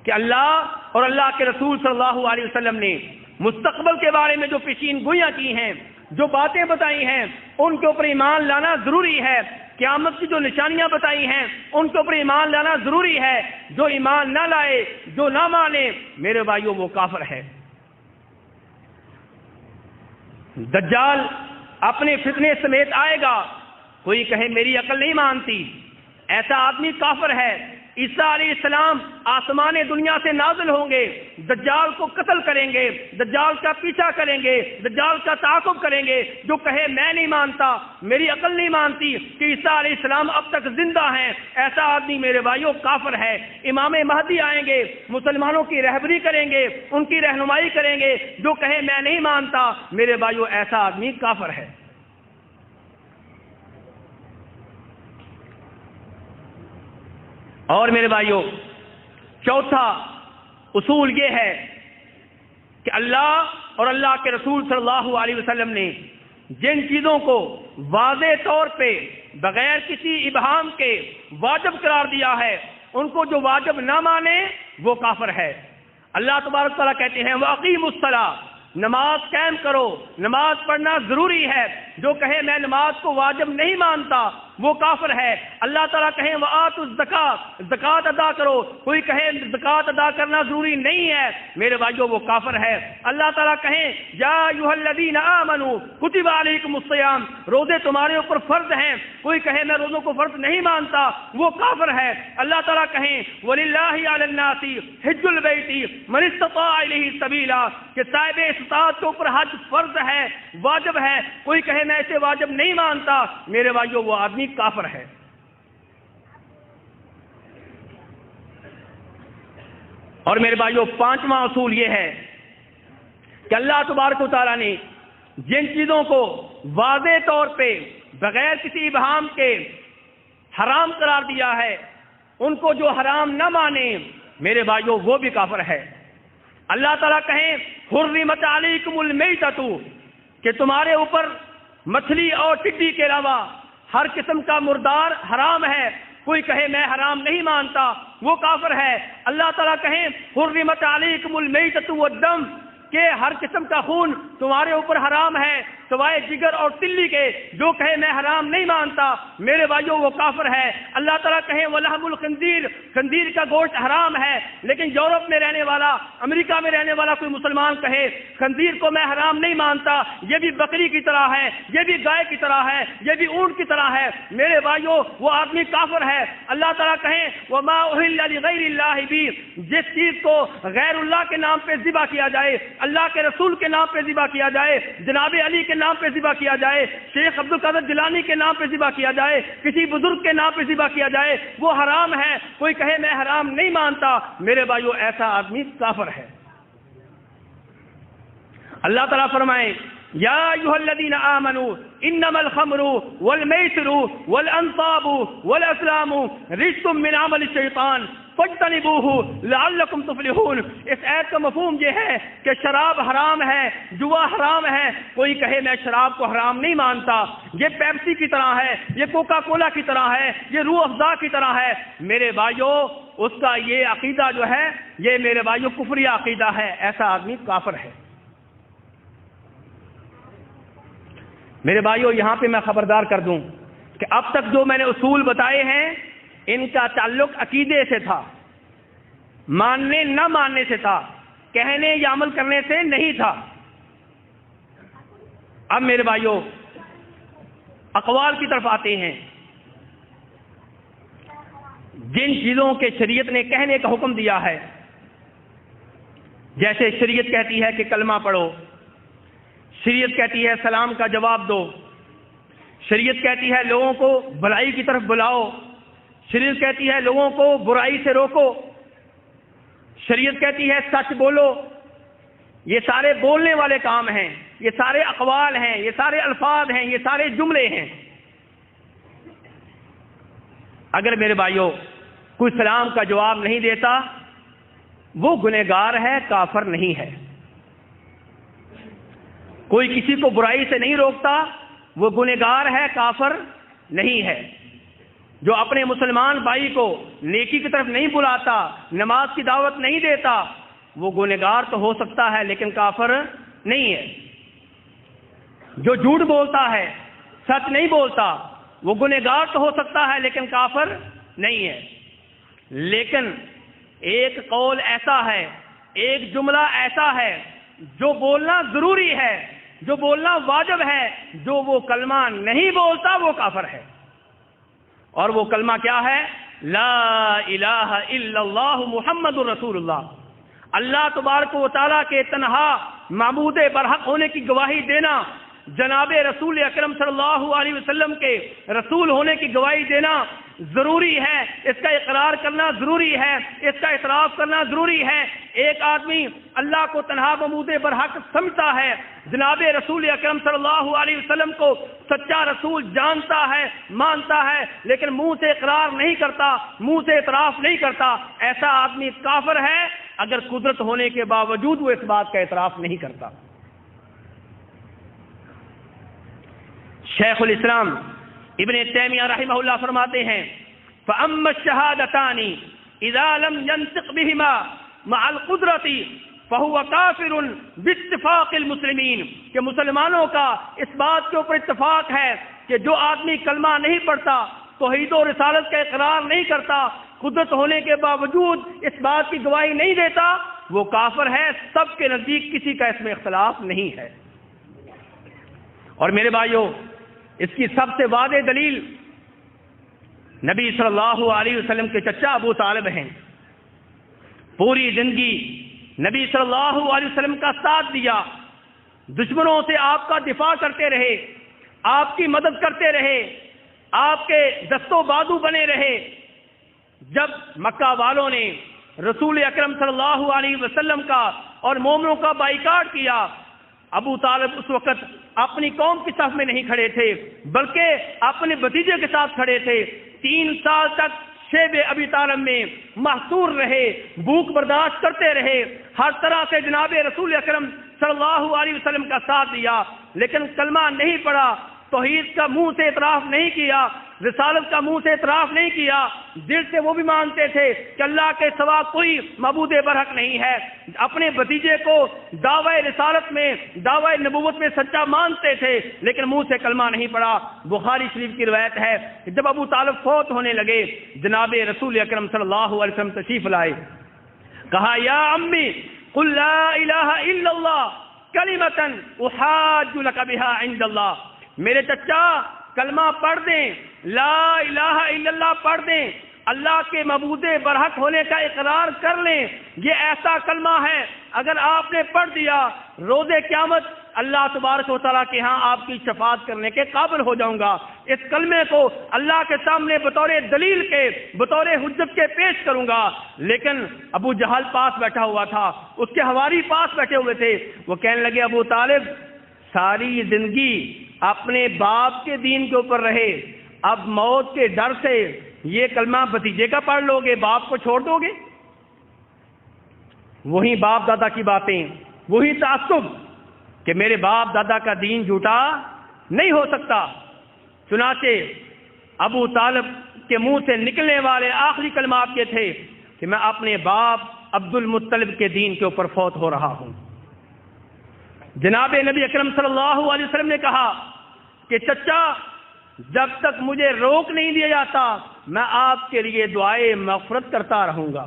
S2: کہ اللہ اور اللہ کے رسول صلی اللہ علیہ وسلم نے مستقبل کے بارے میں جو پیشین گوئیاں کی ہیں، جو باتیں بتائی ہیں، ان کے اوپر ایمان لانا ضروری ہے۔ قیامت کی جو نشانیاں بتائی ہیں ان کے اوپر ایمان لانا ضروری ہے۔ جو ایمان نہ لائے، جو نہ مانے، میرے بھائیوں وہ کافر ہے۔ دجال اپنے فتنے سمیت آئے گا، کوئی کہے میری عقل نہیں مانتی، ایسا آدمی کافر ہے۔ عیسیٰ علیہ السلام آسمان دنیا سے نازل ہوں گے، دجال کو قتل کریں گے، دجال کا پیچھا کریں گے، دجال کا تعاقب کریں گے۔ جو کہے میں نہیں مانتا، میری عقل نہیں مانتی کہ عیسیٰ علیہ السلام اب تک زندہ ہیں، ایسا آدمی میرے بھائیوں کافر ہے۔ امام مہدی آئیں گے، مسلمانوں کی رہبری کریں گے، ان کی رہنمائی کریں گے، جو کہے میں نہیں مانتا، میرے بھائیوں ایسا آدمی کافر ہے۔ اور میرے بھائیوں چوتھا اصول یہ ہے کہ اللہ اور اللہ کے رسول صلی اللہ علیہ وسلم نے جن چیزوں کو واضح طور پہ بغیر کسی ابہام کے واجب قرار دیا ہے، ان کو جو واجب نہ مانے وہ کافر ہے۔ اللہ تبارک تعالیٰ کہتے ہیں وَأَقِیمُوا الصَّلَاةَ، نماز قائم کرو، نماز پڑھنا ضروری ہے۔ جو کہے میں نماز کو واجب نہیں مانتا وہ کافر ہے۔ اللہ تعالیٰ کہیں وَآتُوا الزَّکَاةَ، زکوٰۃ ادا کرو، کوئی کہے زکوٰۃ ادا کرنا ضروری نہیں ہے، میرے بھائیوں وہ کافر ہے۔ اللہ تعالیٰ کہیں یا ایھا الذین آمنوا کتب علیکم الصیام، روزے تمہارے اوپر فرض ہیں، کوئی کہے میں روزوں کو فرض نہیں مانتا وہ کافر ہے۔ اللہ تعالیٰ کہیں وَلِلَّهِ عَلَى النَّاسِ حِجُّ الْبَيْتِ مَنِ اسْتَطَاعَ إِلَيْهِ سَبِيلًا، کہ صاحب استطاعت کے اوپر حج فرض ہے، واجب ہے، کوئی کہے میں اسے واجب نہیں مانتا، میرے بھائیوں وہ آدمی کافر ہے۔ اور میرے بھائیوں پانچواں اصول یہ ہے کہ اللہ تبارک و تعالیٰ نے جن چیزوں کو واضح طور پہ بغیر کسی ابہام کے حرام قرار دیا ہے، ان کو جو حرام نہ مانے میرے بھائیوں وہ بھی کافر ہے۔ اللہ تعالیٰ کہیں حرمت علیکم المیتۃ، کہ تمہارے اوپر مچھلی اور ٹڈی کے علاوہ ہر قسم کا مردار حرام ہے، کوئی کہے میں حرام نہیں مانتا وہ کافر ہے۔ اللہ تعالیٰ کہیں حرمت علیکم المیتۃ والدم، کہ ہر قسم کا خون تمہارے اوپر حرام ہے، سوائے جگر اور تلی کے جو کہے میں حرام نہیں مانتا میرے بھائیوں وہ کافر ہے۔ اللہ تعالیٰ کہے وَلَحْمُ الْخِنزِيرِ، خنزیر کا گوشت حرام ہے، لیکن یورپ میں رہنے والا، امریکہ میں رہنے والا کوئی مسلمان کہے خنزیر کو میں حرام نہیں مانتا، یہ بھی بکری کی طرح ہے، یہ بھی گائے کی طرح ہے، یہ بھی اونٹ کی طرح ہے، میرے بھائیوں وہ آدمی کافر ہے۔ اللہ تعالیٰ کہیں وَمَا أُهِلَّ لِغَيْرِ اللَّهِ بِهِ، جس چیز کو غیر اللہ کے نام پہ ذبح کیا جائے، اللہ کے رسول کے نام پہ ذبح کیا جائے، جناب علی کے نام پہ ذبح کیا جائے، شیخ عبد القادر جیلانی کے نام پہ ذبح کیا جائے، کسی بزرگ کے نام پہ ذبح کیا جائے، وہ حرام ہے۔ کوئی کہے میں حرام نہیں مانتا، میرے بھائیوں ایسا آدمی کافر ہے۔ اللہ تعالیٰ فرمائے یا ایھا الذین آمنوا انما الخمر والمیسر والانصاب والازلام رجس من عمل الشیطان فاجتنبوه لعلکم تفلحون۔ اس آیت کا مفہوم یہ ہے کہ شراب حرام ہے، جوا حرام ہے۔ کوئی کہے میں شراب کو حرام نہیں مانتا، یہ پیپسی کی طرح ہے، یہ کوکا کولا کی طرح ہے، یہ روح افزا کی طرح ہے، میرے بھائیوں اس کا یہ عقیدہ جو ہے یہ میرے بھائیوں کفری عقیدہ ہے، ایسا آدمی کافر ہے۔ میرے بھائیوں یہاں پہ میں خبردار کر دوں کہ اب تک جو میں نے اصول بتائے ہیں ان کا تعلق عقیدے سے تھا، ماننے نہ ماننے سے تھا، کہنے یا عمل کرنے سے نہیں تھا۔ اب میرے بھائیوں اقوال کی طرف آتے ہیں۔ جن چیزوں کے شریعت نے کہنے کا حکم دیا ہے، جیسے شریعت کہتی ہے کہ کلمہ پڑھو، شریعت کہتی ہے سلام کا جواب دو، شریعت کہتی ہے لوگوں کو بھلائی کی طرف بلاؤ، شریعت کہتی ہے لوگوں کو برائی سے روکو، شریعت کہتی ہے سچ بولو، یہ سارے بولنے والے کام ہیں، یہ سارے اقوال ہیں، یہ سارے الفاظ ہیں، یہ سارے جملے ہیں۔ اگر میرے بھائیوں کوئی سلام کا جواب نہیں دیتا وہ گنہگار ہے، کافر نہیں ہے۔ کوئی کسی کو برائی سے نہیں روکتا وہ گنہگار ہے، کافر نہیں ہے۔ جو اپنے مسلمان بھائی کو نیکی کی طرف نہیں بلاتا، نماز کی دعوت نہیں دیتا، وہ گنہگار تو ہو سکتا ہے لیکن کافر نہیں ہے۔ جو جھوٹ بولتا ہے، سچ نہیں بولتا، وہ گنہگار تو ہو سکتا ہے لیکن کافر نہیں ہے۔ لیکن ایک قول ایسا ہے، ایک جملہ ایسا ہے جو بولنا ضروری ہے، جو بولنا واجب ہے، جو وہ کلمہ نہیں بولتا وہ کافر ہے۔ اور وہ کلمہ کیا ہے؟ لا الہ الا اللہ محمد رسول اللہ۔ اللہ تبارک و تعالیٰ کے تنہا معبود برحق ہونے کی گواہی دینا، جناب رسول اکرم صلی اللہ علیہ وسلم کے رسول ہونے کی گواہی دینا ضروری ہے، اس کا اقرار کرنا ضروری ہے، اس کا اعتراف کرنا ضروری ہے۔ ایک آدمی اللہ کو تنہا معبود برحق سمجھتا ہے، جناب رسول اکرم صلی اللہ علیہ وسلم کو سچا رسول جانتا ہے، مانتا ہے، لیکن منہ سے اقرار نہیں کرتا، منہ سے اعتراف نہیں کرتا، ایسا آدمی کافر ہے اگر قدرت ہونے کے باوجود وہ اس بات کا اعتراف نہیں کرتا۔ شیخ الاسلام ابن تیمیہ رحمہ اللہ فرماتے ہیں فَأَمَّا الشَّهَادَتَانِ إِذَا لَمْ يَنْطِقْ بِهِمَا مَعَ الْقُدْرَةِ فَهُوَ كَافِرٌ بِاتِّفَاقِ الْمُسْلِمِينَ کہ مسلمانوں کا اس بات کے اوپر اتفاق ہے کہ جو آدمی کلمہ نہیں پڑھتا، توحید و رسالت کا اقرار نہیں کرتا، قدرت ہونے کے باوجود اس بات کی گواہی نہیں دیتا، وہ کافر ہے۔ سب کے نزدیک کسی کا اس میں اختلاف نہیں ہے۔ اور میرے بھائیوں اس کی سب سے واضح دلیل نبی صلی اللہ علیہ وسلم کے چچا ابو طالب ہیں۔ پوری زندگی نبی صلی اللہ علیہ وسلم کا ساتھ دیا، دشمنوں سے آپ کا دفاع کرتے رہے، آپ کی مدد کرتے رہے، آپ کے دست و بازو بنے رہے۔ جب مکہ والوں نے رسول اکرم صلی اللہ علیہ وسلم کا اور مومنوں کا بائیکاٹ کیا، ابو طالب اس وقت اپنی قوم کی صف میں نہیں کھڑے تھے بلکہ اپنے بھتیجے کے ساتھ کھڑے تھے۔ 3 سال تک شیب ابی طالب میں محصور رہے، بھوک برداشت کرتے رہے، ہر طرح سے جناب رسول اکرم صلی اللہ علیہ وسلم کا ساتھ دیا، لیکن کلمہ نہیں پڑھا، توحید کا منہ سے اعتراف نہیں کیا، رسالت کا منہ سے اعتراف نہیں کیا، دل سے وہ بھی مانتے تھے کہ اللہ کے سوا کوئی معبود برحق نہیں ہے، اپنے بھتیجے کو دعوی رسالت میں، دعوی نبوت میں سچا مانتے تھے، لیکن منہ سے کلمہ نہیں پڑا۔ بخاری شریف کی روایت ہے کہ جب ابو طالب فوت ہونے لگے، جناب رسول اکرم صلی اللہ علیہ وسلم تشریف لائے، کہا یا امی قل لا الہ الا اللہ کلمۃ احاج لک بہا عند اللہ، میرے چچا کلمہ پڑھ دیں، لا الہ الا اللہ پڑھ دیں، اللہ کے معبود برحق ہونے کا اقرار کر لیں، یہ ایسا کلمہ ہے اگر آپ نے پڑھ دیا روز قیامت اللہ تبارک و تعالیٰ کے ہاں آپ کی شفاعت کرنے کے قابل ہو جاؤں گا۔ اس کلمے کو اللہ کے سامنے بطور دلیل کے، بطور حجت کے پیش کروں گا۔ لیکن ابو جہل پاس بیٹھا ہوا تھا، اس کے حواری پاس بیٹھے ہوئے تھے، وہ کہنے لگے ابو طالب ساری زندگی اپنے باپ کے دین کے اوپر رہے، اب موت کے ڈر سے یہ کلمہ بھتیجے کا پڑھ لو گے، باپ کو چھوڑ دو گے؟ وہی باپ دادا کی باتیں، وہی تعصب کہ میرے باپ دادا کا دین جھوٹا نہیں ہو سکتا۔ چنانچہ ابو طالب کے منہ سے نکلنے والے آخری کلمات یہ تھے کہ میں اپنے باپ عبد المطلب کے دین کے اوپر فوت ہو رہا ہوں۔ جناب نبی اکرم صلی اللہ علیہ وسلم نے کہا کہ چچا جب تک مجھے روک نہیں دیا جاتا میں آپ کے لیے دعائے مغفرت کرتا رہوں گا۔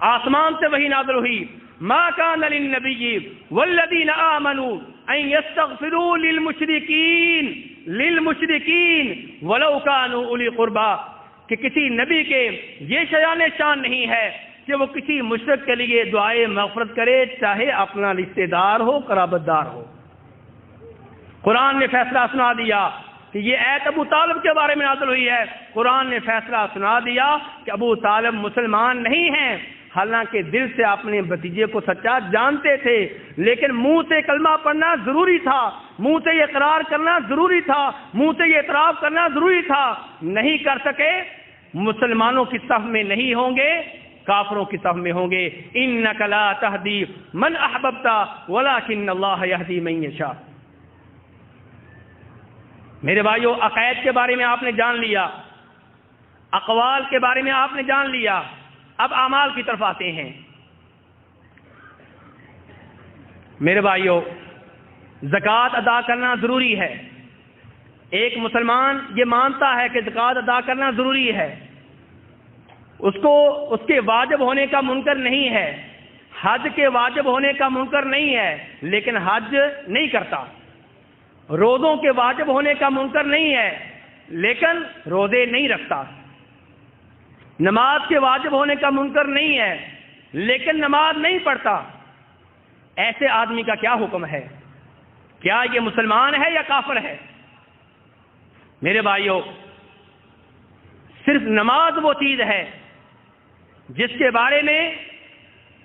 S2: آسمان سے وحی نازل ہوئی، ما کان للنبی والذین آمنوا ان یستغفروا للمشرکین ولو کانوا اولی قربا، کہ کسی نبی کے یہ شایان شان نہیں ہے کہ وہ کسی مشرک کے لیے دعائے مغفرت کرے، چاہے اپنا رشتہ دار ہو، قرابت دار ہو۔ قرآن نے فیصلہ سنا دیا کہ یہ آیت ابو طالب کے بارے میں نازل ہوئی ہے۔ قرآن نے فیصلہ سنا دیا کہ ابو طالب مسلمان نہیں ہیں، حالانکہ دل سے اپنے بھتیجے کو سچا جانتے تھے، لیکن منہ سے کلمہ پڑھنا ضروری تھا، منہ سے یہ اقرار کرنا ضروری تھا، منہ سے یہ اعتراف کرنا ضروری تھا۔ نہیں کر سکے، مسلمانوں کی صف میں نہیں ہوں گے، کافروں کی صف میں ہوں گے۔ انک لا تہدی من احببت ولکن اللہ یہدی من یشاء۔ میرے بھائیو، عقائد کے بارے میں آپ نے جان لیا، اقوال کے بارے میں آپ نے جان لیا، اب اعمال کی طرف آتے ہیں۔ میرے بھائیو، زکوٰۃ ادا کرنا ضروری ہے۔ ایک مسلمان یہ مانتا ہے کہ زکوٰۃ ادا کرنا ضروری ہے، اس کے واجب ہونے کا منکر نہیں ہے، حج کے واجب ہونے کا منکر نہیں ہے، لیکن حج نہیں کرتا۔ روزوں کے واجب ہونے کا منکر نہیں ہے، لیکن روزے نہیں رکھتا۔ نماز کے واجب ہونے کا منکر نہیں ہے، لیکن نماز نہیں پڑھتا۔ ایسے آدمی کا کیا حکم ہے؟ کیا یہ مسلمان ہے یا کافر ہے؟ میرے بھائیوں، صرف نماز وہ چیز ہے جس کے بارے میں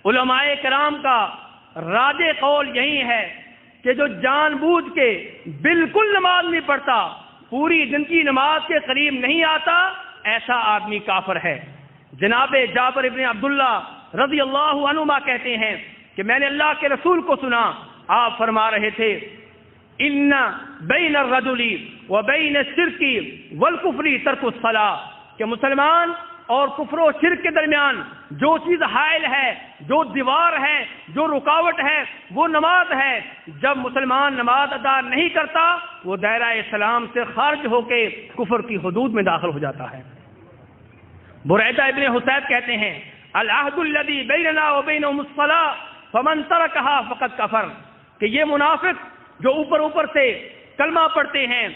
S2: علماء کرام کا راجح قول یہی ہے کہ جو جان بوجھ کے بالکل نماز نہیں پڑھتا، پوری دن کی نماز کے قریب نہیں آتا، ایسا آدمی کافر ہے۔ جناب جابر ابن عبداللہ رضی اللہ عنہما کہتے ہیں کہ میں نے اللہ کے رسول کو سنا، آپ فرما رہے تھے ان بین الرجل وبین الشرک والکفر ترک الصلاۃ، کہ مسلمان اور کفر و شرک کے درمیان جو چیز حائل ہے، جو دیوار ہے، جو رکاوٹ ہے، وہ نماز ہے۔ جب مسلمان نماز ادا نہیں کرتا، وہ دائرہ اسلام سے خارج ہو کے کفر کی حدود میں داخل ہو جاتا ہے۔ بریدہ ابن حصیب کہتے ہیں العہد الذی بیننا وبینہم الصلاۃ فمن ترکها فقد کفر، کہ یہ منافق جو اوپر سے کلمہ پڑھتے ہیں،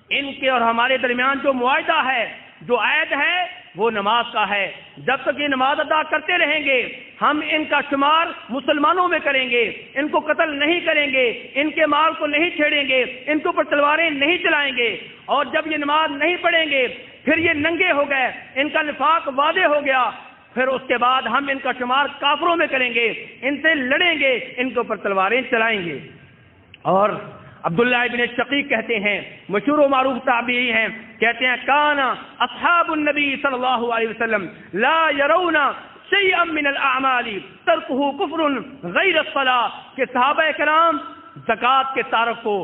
S2: ان کے اور ہمارے درمیان جو معاہدہ ہے، جو عہد ہے، وہ نماز کا ہے۔ جب تک یہ نماز ادا کرتے رہیں گے، ہم ان کا شمار مسلمانوں میں کریں گے، ان کو قتل نہیں کریں گے، ان کے مال کو نہیں چھیڑیں گے، ان کے اوپر تلواریں نہیں چلائیں گے۔ اور جب یہ نماز نہیں پڑھیں گے، پھر یہ ننگے ہو گئے، ان کا نفاق واضح ہو گیا، پھر اس کے بعد ہم ان کا شمار کافروں میں کریں گے، ان سے لڑیں گے، ان کے اوپر تلواریں چلائیں گے۔ اور عبداللہ ابن شقیق کہتے ہیں، مشہور و معروف تابعی ہیں، کہتے ہیں کان اصحاب النبی صلی اللہ علیہ وسلم لا يرون شیئا من الاعمال ترکہ کفر غیر الصلاۃ، کہ صحابہ کرام زکوٰۃ کے تارک کو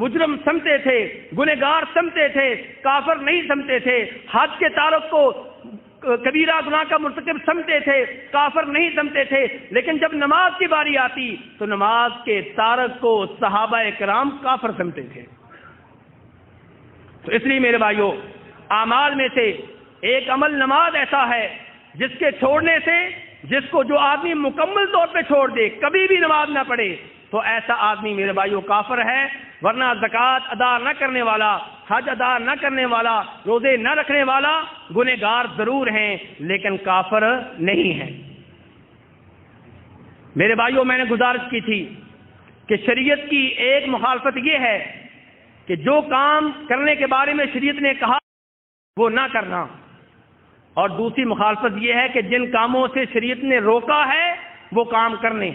S2: مجرم سمجھتے تھے، گنہگار سمجھتے تھے، کافر نہیں سمجھتے تھے، حج کے تارک کو کبیرہ گناہ کا مرتکب سمجھتے تھے، کافر نہیں سمجھتے تھے، لیکن جب نماز کی باری آتی تو نماز کے تارک کو صحابہ کرام کافر سمجھتے تھے۔ تو اس لیے میرے بھائیوں، اعمال میں سے ایک عمل نماز ایسا ہے جس کے چھوڑنے سے، جس کو جو آدمی مکمل طور پہ چھوڑ دے، کبھی بھی نماز نہ پڑھے، تو ایسا آدمی میرے بھائیوں کافر ہے۔ ورنہ زکوٰۃ ادا نہ کرنے والا، حج ادا نہ کرنے والا، روزے نہ رکھنے والا گنہگار ضرور ہیں لیکن کافر نہیں ہیں۔ میرے بھائیوں، میں نے گزارش کی تھی کہ شریعت کی ایک مخالفت یہ ہے کہ جو کام کرنے کے بارے میں شریعت نے کہا وہ نہ کرنا، اور دوسری مخالفت یہ ہے کہ جن کاموں سے شریعت نے روکا ہے وہ کام کرنے۔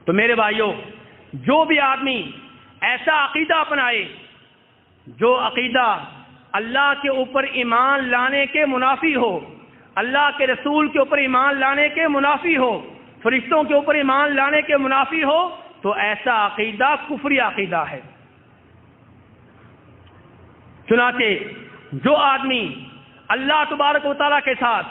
S2: تو میرے بھائیوں، جو بھی آدمی ایسا عقیدہ اپنائے جو عقیدہ اللہ کے اوپر ایمان لانے کے منافی ہو، اللہ کے رسول کے اوپر ایمان لانے کے منافی ہو، فرشتوں کے اوپر ایمان لانے کے منافی ہو، تو ایسا عقیدہ کفری عقیدہ ہے۔ چنانچہ جو آدمی اللہ تبارک و تعالیٰ کے ساتھ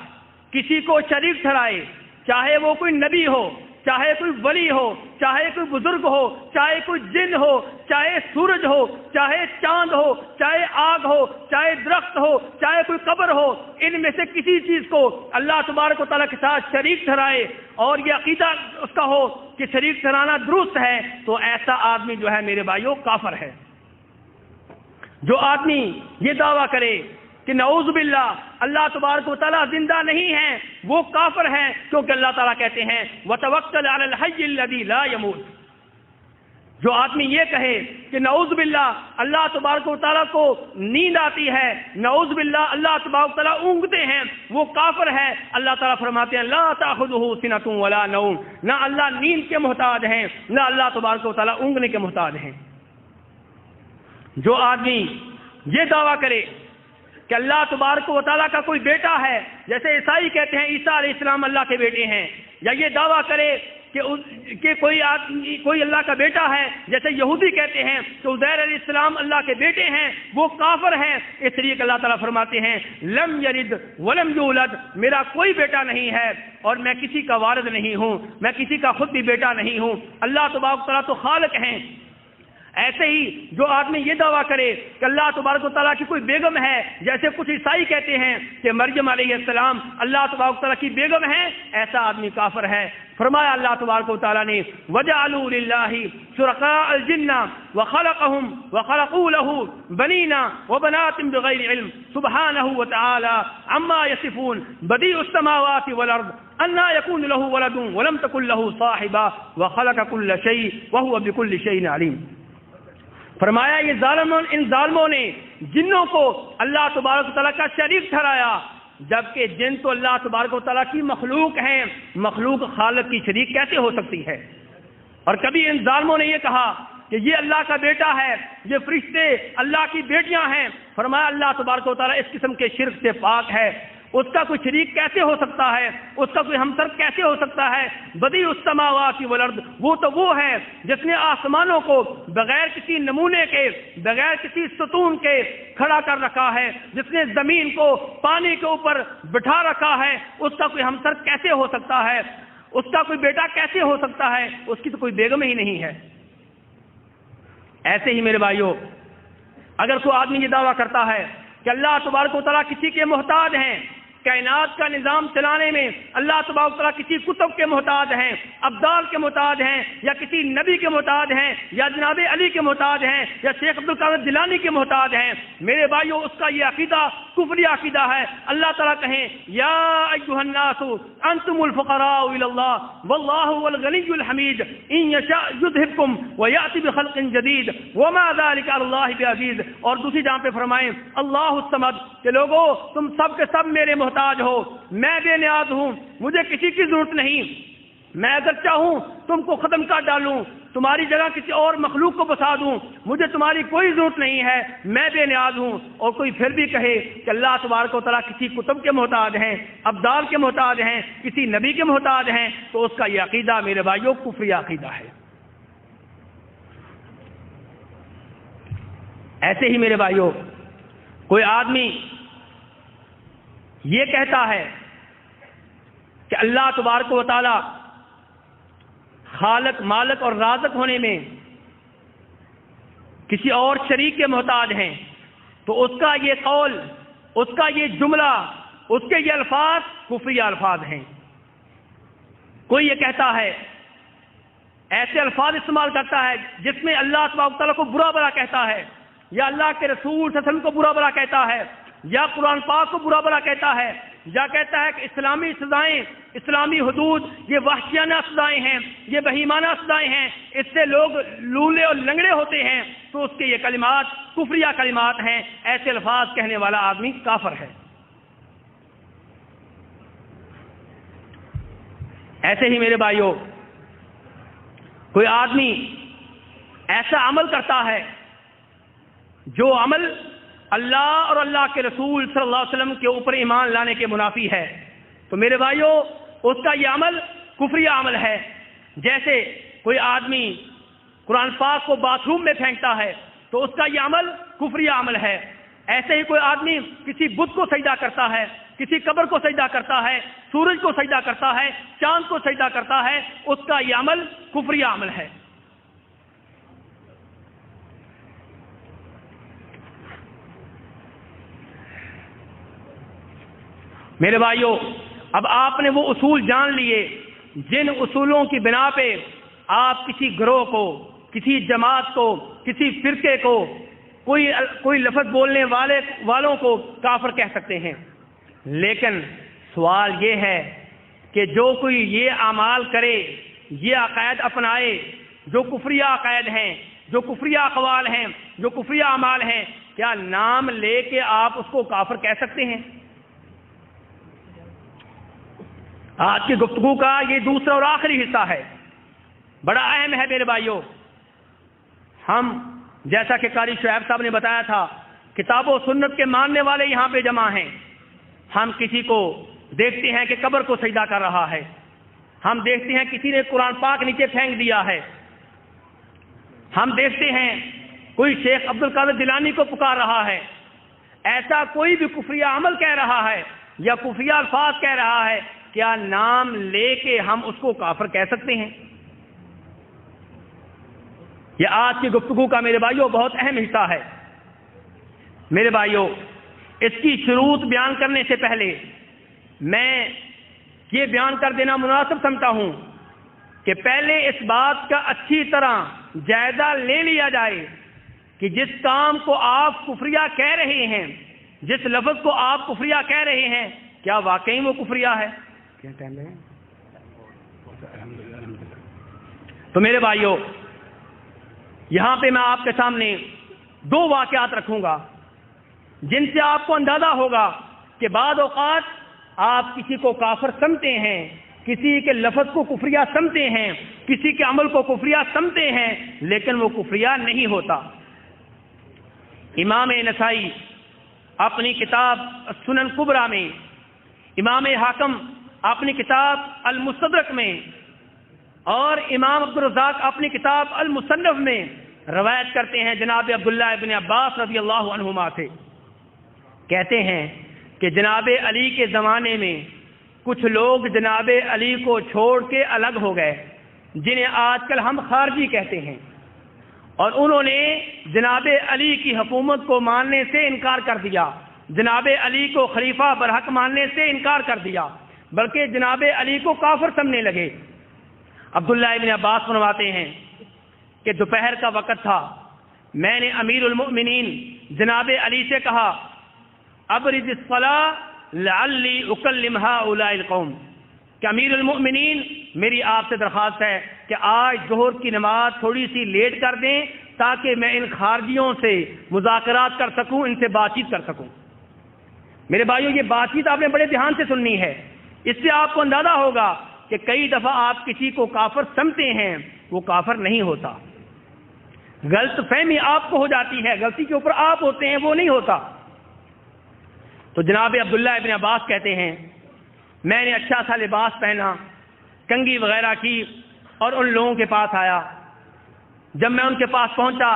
S2: کسی کو شریک ٹھہرائے، چاہے وہ کوئی نبی ہو، چاہے کوئی ولی ہو، چاہے کوئی بزرگ ہو، چاہے کوئی جن ہو، چاہے سورج ہو، چاہے چاند ہو، چاہے آگ ہو، چاہے درخت ہو، چاہے کوئی قبر ہو، ان میں سے کسی چیز کو اللہ تبارک و تعالیٰ کے ساتھ شریک ٹھہرائے اور یہ عقیدہ اس کا ہو کہ شریک ٹھہرانا درست ہے، تو ایسا آدمی جو ہے میرے بھائیوں کافر ہے۔ جو آدمی یہ دعویٰ کرے کہ نعوذ باللہ اللہ تبارک و تعالیٰ زندہ نہیں ہے، وہ کافر ہے، کیونکہ اللہ تعالیٰ کہتے ہیں وَتَوَكَّلْ عَلَى الْحَيِّ الَّذِي لَا يَمُوتُ۔ جو آدمی یہ کہے کہ نعوذ باللہ اللہ تبارک و تعالیٰ کو نیند آتی ہے، نعوذ باللہ اللہ تبارک و تعالیٰ اونگتے ہیں، وہ کافر ہے۔ اللہ تعالیٰ فرماتے ہیں لا تأخذہ سنۃ ولا نوم، نہ اللہ نیند کے محتاج ہیں، نہ اللہ تبارک و تعالیٰ اونگنے کے محتاج ہیں۔ جو آدمی یہ دعویٰ کرے کہ اللہ تبارک و تعالیٰ کا کوئی بیٹا ہے، جیسے عیسائی کہتے ہیں عیسیٰ علیہ السلام اللہ کے بیٹے ہیں، یا یہ دعویٰ کرے کہ کوئی اللہ کا بیٹا ہے، جیسے یہودی کہتے ہیں کہ عزیر علیہ السلام اللہ کے بیٹے ہیں، وہ کافر ہیں۔ اس لیے کہ اللہ تعالیٰ فرماتے ہیں لم یلد ولم یولد، میرا کوئی بیٹا نہیں ہے اور میں کسی کا وارث نہیں ہوں، میں کسی کا خود بھی بیٹا نہیں ہوں، اللہ تبارک و تعالیٰ تو خالق ہیں۔ ایسے ہی جو آدمی یہ دعویٰ کرے کہ اللہ تبارک و تعالیٰ کی کوئی بیگم ہے، جیسے کچھ عیسائی کہتے ہیں کہ مریم علیہ السلام اللہ تبارک و تعالیٰ کی بیگم ہے، ایسا آدمی کافر ہے۔ فرمایا اللہ تبارک و تعالیٰ نے وَجَعَلُوا لِلَّهِ شُرَكَاءَ الْجِنَّ وَخَلَقَهُمْ وَخَلَقُوا لَهُ بَنِينَ وَبَنَاتٍ بِغَيْرِ عِلْمٍ سُبْحَانَهُ وَتَعَالَى عَمَّا يَصِفُونَ بَدِيعُ السَّمَاوَاتِ وَالْأَرْضِ أَنَّىٰ يَكُونُ لَهُ وَلَدٌ وَلَمْ تَكُن لَهُ صَاحِبَةٌ وَخَلَقَ كُلَّ شَيْءٍ وَهُوَ بِكُلِّ شَيْءٍ عَلِيمٌ۔ فرمایا یہ ان ظالموں نے جنوں کو اللہ تبارک و تعالیٰ کا شریک ٹھہرایا، جبکہ جن تو اللہ تبارک و تعالیٰ کی مخلوق ہیں، مخلوق خالق کی شریک کیسے ہو سکتی ہے؟ اور کبھی ان ظالموں نے یہ کہا کہ یہ اللہ کا بیٹا ہے، یہ فرشتے اللہ کی بیٹیاں ہیں۔ فرمایا اللہ تبارک و تعالیٰ اس قسم کے شرک سے پاک ہے، اس کا کوئی شریک کیسے ہو سکتا ہے، اس کا کوئی ہمسر کیسے ہو سکتا ہے؟ بدیع السماوات والارض، وہ تو وہ ہے جس نے آسمانوں کو بغیر کسی نمونے کے، بغیر کسی ستون کے کھڑا کر رکھا ہے، جس نے زمین کو پانی کے اوپر بٹھا رکھا ہے، اس کا کوئی ہمسر کیسے ہو سکتا ہے؟ اس کا کوئی بیٹا کیسے ہو سکتا ہے؟ اس کی تو کوئی بیگم ہی نہیں ہے۔ ایسے ہی میرے بھائیوں، اگر کوئی آدمی یہ دعویٰ کرتا ہے کہ اللہ تبارک و تعالیٰ کسی کے محتاج ہیں، کائنات کا نظام چلانے میں اللہ تبارک و تعالیٰ کسی کتب کے محتاج ہیں، ابدال کے محتاج ہیں، یا کسی نبی کے محتاج ہیں، یا جناب علی کے محتاج ہیں، یا شیخ عبدالقادر جیلانی کے محتاج ہیں، میرے بھائیوں اس کا یہ عقیدہ کفری عقیدہ ہے۔ اللہ تعالیٰ کہیں یا ایھا الناس انتم الفقراء الی اللہ واللہ هو الغنی الحمید ان یشاء یذھبکم ویأتی بخلق جدید وما ذلک علی اللہ بعزیز۔ اور دوسری جہاں پہ فرمائیں اللہ الصمد، کہ لوگوں تم سب کے سب میرے محتاج ہو، میں بے نیاز ہوں، مجھے کسی کی ضرورت نہیں، میں اگر چاہوں تم کو ختم کر ڈالوں، تمہاری جگہ کسی اور مخلوق کو بسا دوں، مجھے تمہاری کوئی ضرورت نہیں ہے، میں بے نیاز ہوں۔ اور کوئی پھر بھی کہے کہ اللہ تبارک و تعالیٰ کسی کتب کے محتاج ہیں، ابدال کے محتاج ہیں، کسی نبی کے محتاج ہیں، تو اس کا یہ عقیدہ میرے بھائیوں کفری عقیدہ ہے۔ ایسے ہی میرے بھائیوں، کوئی آدمی یہ کہتا ہے کہ اللہ تبارک و تعالی خالق، مالک اور رازق ہونے میں کسی اور شریک کے محتاج ہیں، تو اس کا یہ قول، اس کا یہ جملہ، اس کے یہ الفاظ کفری الفاظ ہیں۔ کوئی یہ کہتا ہے، ایسے الفاظ استعمال کرتا ہے جس میں اللہ تبارک و تعالیٰ کو برا بھلا کہتا ہے، یا اللہ کے رسول صلی اللہ علیہ وسلم کو برا بھلا کہتا ہے، یا قرآن پاک کو برا بھلا کہتا ہے، یا کہتا ہے کہ اسلامی سزائیں، اسلامی حدود یہ وحشیانہ سزائیں ہیں، یہ بہیمانہ سزائیں ہیں، اس سے لوگ لولے اور لنگڑے ہوتے ہیں، تو اس کے یہ کلمات کفریہ کلمات ہیں۔ ایسے الفاظ کہنے والا آدمی کافر ہے۔ ایسے ہی میرے بھائیوں، کوئی آدمی ایسا عمل کرتا ہے جو عمل اللہ اور اللہ کے رسول صلی اللہ علیہ وسلم کے اوپر ایمان لانے کے منافی ہے، تو میرے بھائیوں اس کا یہ عمل کفریہ عمل ہے۔ جیسے کوئی آدمی قرآن پاک کو باتھ روم میں پھینکتا ہے تو اس کا یہ عمل کفریہ عمل ہے۔ ایسے ہی کوئی آدمی کسی بت کو سجدہ کرتا ہے، کسی قبر کو سجدہ کرتا ہے، سورج کو سجدہ کرتا ہے، چاند کو سجدہ کرتا ہے، اس کا یہ عمل کفریہ عمل ہے۔ میرے بھائیوں، اب آپ نے وہ اصول جان لیے جن اصولوں کی بنا پہ آپ کسی گروہ کو، کسی جماعت کو، کسی فرقے کو، کوئی لفظ بولنے والوں کو کافر کہہ سکتے ہیں۔ لیکن سوال یہ ہے کہ جو کوئی یہ اعمال کرے، یہ عقائد اپنائے جو کفریہ عقائد ہیں، جو کفریہ اقوال ہیں، جو کفریہ اعمال ہیں، کیا نام لے کے آپ اس کو کافر کہہ سکتے ہیں؟ آج کی گفتگو کا یہ دوسرا اور آخری حصہ ہے، بڑا اہم ہے میرے بھائیوں۔ ہم جیسا کہ قاری شعیب صاحب نے بتایا تھا، کتاب و سنت کے ماننے والے یہاں پہ جمع ہیں۔ ہم کسی کو دیکھتے ہیں کہ قبر کو سجدہ کر رہا ہے، ہم دیکھتے ہیں کسی نے قرآن پاک نیچے پھینک دیا ہے، ہم دیکھتے ہیں کوئی شیخ عبد القادر جیلانی کو پکار رہا ہے۔ ایسا کوئی بھی کفریہ عمل کہہ رہا ہے یا کفریہ الفاظ کہہ رہا ہے، کیا نام لے کے ہم اس کو کافر کہہ سکتے ہیں؟ یہ آج کی گفتگو کا میرے بھائیوں بہت اہم حصہ ہے۔ میرے بھائیوں، اس کی شروط بیان کرنے سے پہلے میں یہ بیان کر دینا مناسب سمجھتا ہوں کہ پہلے اس بات کا اچھی طرح جائزہ لے لیا جائے کہ جس کام کو آپ کفریہ کہہ رہے ہیں، جس لفظ کو آپ کفریہ کہہ رہے ہیں، کیا واقعی وہ کفریہ ہے؟ تو میرے بھائیوں، یہاں پہ میں آپ کے سامنے دو واقعات رکھوں گا جن سے آپ کو اندازہ ہوگا کہ بعض اوقات آپ کسی کو کافر سمجھتے ہیں، کسی کے لفظ کو کفریہ سمجھتے ہیں، کسی کے عمل کو کفریہ سمجھتے ہیں، لیکن وہ کفریہ نہیں ہوتا۔ امام نسائی اپنی کتاب سنن کبریٰ میں، امام حاکم اپنی کتاب المستدرک میں، اور امام عبدالرزاق اپنی کتاب المصنف میں روایت کرتے ہیں جناب عبداللہ ابن عباس رضی اللہ عنہما سے، کہتے ہیں کہ جناب علی کے زمانے میں کچھ لوگ جناب علی کو چھوڑ کے الگ ہو گئے، جنہیں آج کل ہم خارجی کہتے ہیں، اور انہوں نے جناب علی کی حکومت کو ماننے سے انکار کر دیا، جناب علی کو خلیفہ برحق ماننے سے انکار کر دیا، بلکہ جناب علی کو کافر سمجھنے لگے۔ عبداللہ ابن عباس فرماتے ہیں کہ دوپہر کا وقت تھا، میں نے امیر المؤمنین جناب علی سے کہا، ابرز الصلاۃ لعلی اکلم ہؤلاء القوم، کہ امیر المؤمنین میری آپ سے درخواست ہے کہ آج ظہر کی نماز تھوڑی سی لیٹ کر دیں تاکہ میں ان خارجیوں سے مذاکرات کر سکوں، ان سے بات چیت کر سکوں۔ میرے بھائیوں، یہ بات چیت آپ نے بڑے دھیان سے سننی ہے، اس سے آپ کو اندازہ ہوگا کہ کئی دفعہ آپ کسی کو کافر سمجھتے ہیں، وہ کافر نہیں ہوتا، غلط فہمی آپ کو ہو جاتی ہے، غلطی کے اوپر آپ ہوتے ہیں، وہ نہیں ہوتا۔ تو جناب عبداللہ ابن عباس کہتے ہیں، میں نے اچھا سا لباس پہنا، کنگھی وغیرہ کی، اور ان لوگوں کے پاس آیا۔ جب میں ان کے پاس پہنچا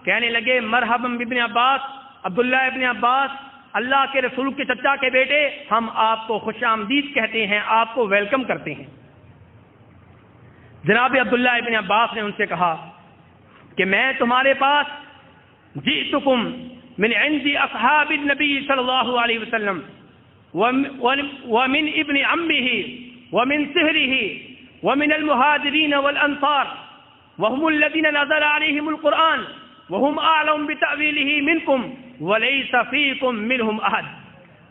S2: کہنے لگے مرحبا بابن عباس، عبداللہ ابن عباس، اللہ کے رسول کے چچا کے بیٹے، ہم آپ کو خوش آمدید کہتے ہیں، آپ کو ویلکم کرتے ہیں۔ جناب عبداللہ ابن عباس نے ان سے کہا کہ میں تمہارے پاس جئتکم من عند اصحاب النبی صلی اللہ علیہ وسلم ومن ابن عمه ومن سہره ومن المہاجرین والانصار وهم الذين نزل عليهم القرآن وهم اعلم بتأویلہ منکم ولیس فیکم منهم احد۔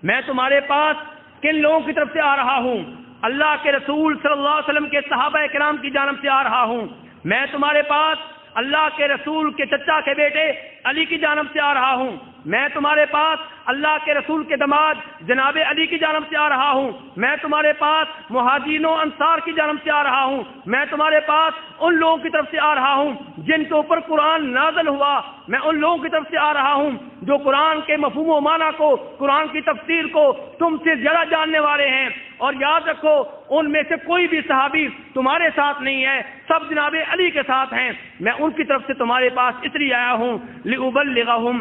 S2: میں تمہارے پاس کن لوگوں کی طرف سے آ رہا ہوں؟ اللہ کے رسول صلی اللہ علیہ وسلم کے صحابہ کرام کی جانب سے آ رہا ہوں۔ میں تمہارے پاس اللہ کے رسول کے چچا کے بیٹے علی کی جانب سے آ رہا ہوں۔ میں تمہارے پاس اللہ کے رسول کے داماد جناب علی کی جانب سے آ رہا ہوں۔ میں تمہارے پاس مہاجرین و انصار کی جانب سے آ رہا ہوں۔ میں تمہارے پاس ان لوگوں کی طرف سے آ رہا ہوں جن کے اوپر قرآن نازل ہوا۔ میں ان لوگوں کی طرف سے آ رہا ہوں جو قرآن کے مفہوم و معنی کو، قرآن کی تفسیر کو تم سے زیادہ جاننے والے ہیں۔ اور یاد رکھو ان میں سے کوئی بھی صحابی تمہارے ساتھ نہیں ہے، سب جناب علی کے ساتھ ہیں۔ میں ان کی طرف سے تمہارے پاس اس لیے آیا ہوں لِأُبَلِّغَهُمْ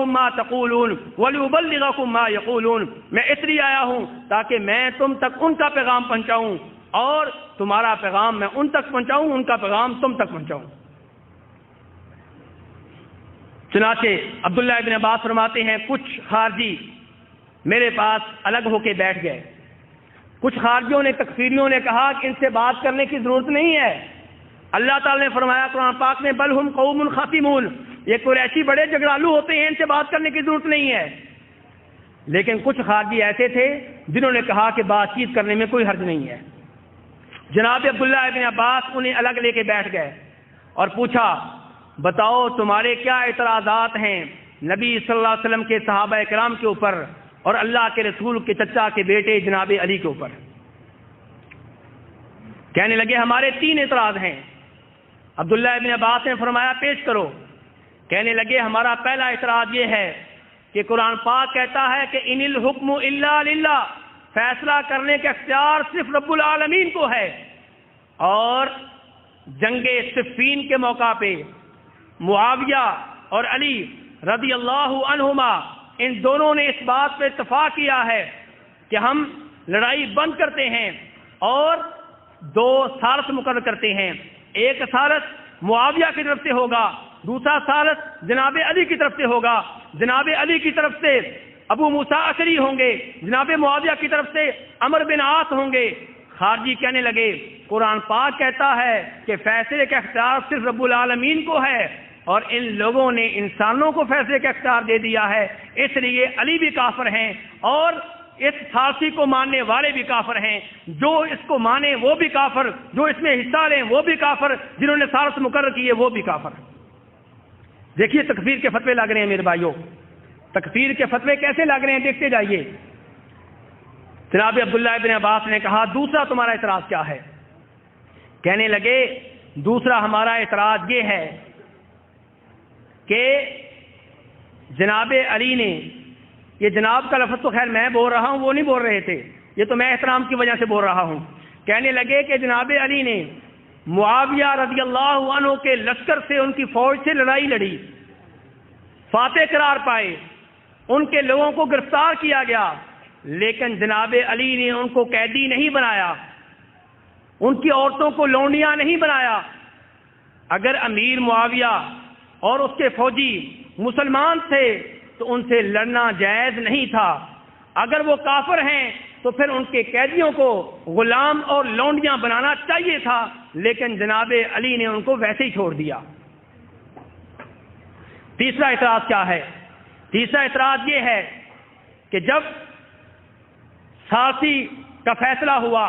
S2: مَا تَقُولُونَ وَلِأُبَلِّغَكُمْ مَا يَقُولُونَ۔ میں اس لیے آیا ہوں تاکہ میں تم تک ان کا پیغام پہنچاؤں اور تمہارا پیغام میں ان تک پہنچاؤں، ان کا پیغام تم تک پہنچاؤں۔ چنانچہ عبداللہ ابن عباس فرماتے ہیں کچھ خارجی میرے پاس الگ ہو کے بیٹھ گئے۔ کچھ خارجیوں نے، تکفیریوں نے کہا کہ ان سے بات کرنے کی ضرورت نہیں ہے۔ اللہ تعالی نے فرمایا قرآن پاک میں بل ہم قوم خصمون، یہ قریشی بڑے جھگڑالو ہوتے ہیں، ان سے بات کرنے کی ضرورت نہیں ہے۔ لیکن کچھ خارجی ایسے تھے جنہوں نے کہا کہ بات چیت کرنے میں کوئی حرج نہیں ہے۔ جناب عبداللہ ابن عباس انہیں الگ لے کے بیٹھ گئے اور پوچھا بتاؤ تمہارے کیا اعتراضات ہیں نبی صلی اللہ علیہ وسلم کے صحابہ کرام کے اوپر اور اللہ کے رسول کے چچا کے بیٹے جناب علی کے اوپر؟ کہنے لگے ہمارے 3 اعتراض ہیں۔ عبداللہ ابن عباس نے فرمایا پیش کرو۔ کہنے لگے ہمارا پہلا اعتراض یہ ہے کہ قرآن پاک کہتا ہے کہ ان الحکم الا للہ، فیصلہ کرنے کا اختیار صرف رب العالمین کو ہے۔ اور جنگ صفین کے موقع پہ معاویہ اور علی رضی اللہ عنہما ان دونوں نے اس بات پہ اتفاق کیا ہے کہ ہم لڑائی بند کرتے ہیں اور 2 ثالث مقرر کرتے ہیں۔ ایک ثالث معاویہ کی طرف سے ہوگا، دوسرا ثالث جناب علی کی طرف سے ہوگا۔ جناب علی کی طرف سے ابو موسیٰ اشعری ہوں گے، جناب معاویہ کی طرف سے عمرو بن عاص ہوں گے۔ خارجی کہنے لگے قرآن پاک کہتا ہے کہ فیصلے کا اختیار صرف رب العالمین کو ہے اور ان لوگوں نے انسانوں کو فیصلے کا اختیار دے دیا ہے، اس لیے علی بھی کافر ہیں اور اس ثالثی کو ماننے والے بھی کافر ہیں۔ جو اس کو مانے وہ بھی کافر، جو اس میں حصہ لیں وہ بھی کافر، جنہوں نے ثالث مقرر کیے وہ بھی کافر۔ دیکھیے تکفیر کے فتوے لگ رہے ہیں میرے بھائیوں، تکفیر کے فتوے کیسے لگ رہے ہیں دیکھتے جائیے۔ جناب عبداللہ ابن عباس نے کہا دوسرا تمہارا اعتراض کیا ہے؟ کہنے لگے دوسرا ہمارا اعتراض یہ ہے کہ جناب علی نے، یہ جناب کا لفظ تو خیر میں بول رہا ہوں، وہ نہیں بول رہے تھے، یہ تو میں احترام کی وجہ سے بول رہا ہوں۔ کہنے لگے کہ جناب علی نے معاویہ رضی اللہ عنہ کے لشکر سے، ان کی فوج سے لڑائی لڑی، فاتح قرار پائے، ان کے لوگوں کو گرفتار کیا گیا، لیکن جناب علی نے ان کو قیدی نہیں بنایا، ان کی عورتوں کو لونڈیاں نہیں بنایا۔ اگر امیر معاویہ اور اس کے فوجی مسلمان تھے تو ان سے لڑنا جائز نہیں تھا، اگر وہ کافر ہیں تو پھر ان کے قیدیوں کو غلام اور لونڈیاں بنانا چاہیے تھا، لیکن جناب علی نے ان کو ویسے ہی چھوڑ دیا۔ تیسرا اعتراض کیا ہے؟ تیسرا اعتراض یہ ہے کہ جب ثالثی کا فیصلہ ہوا،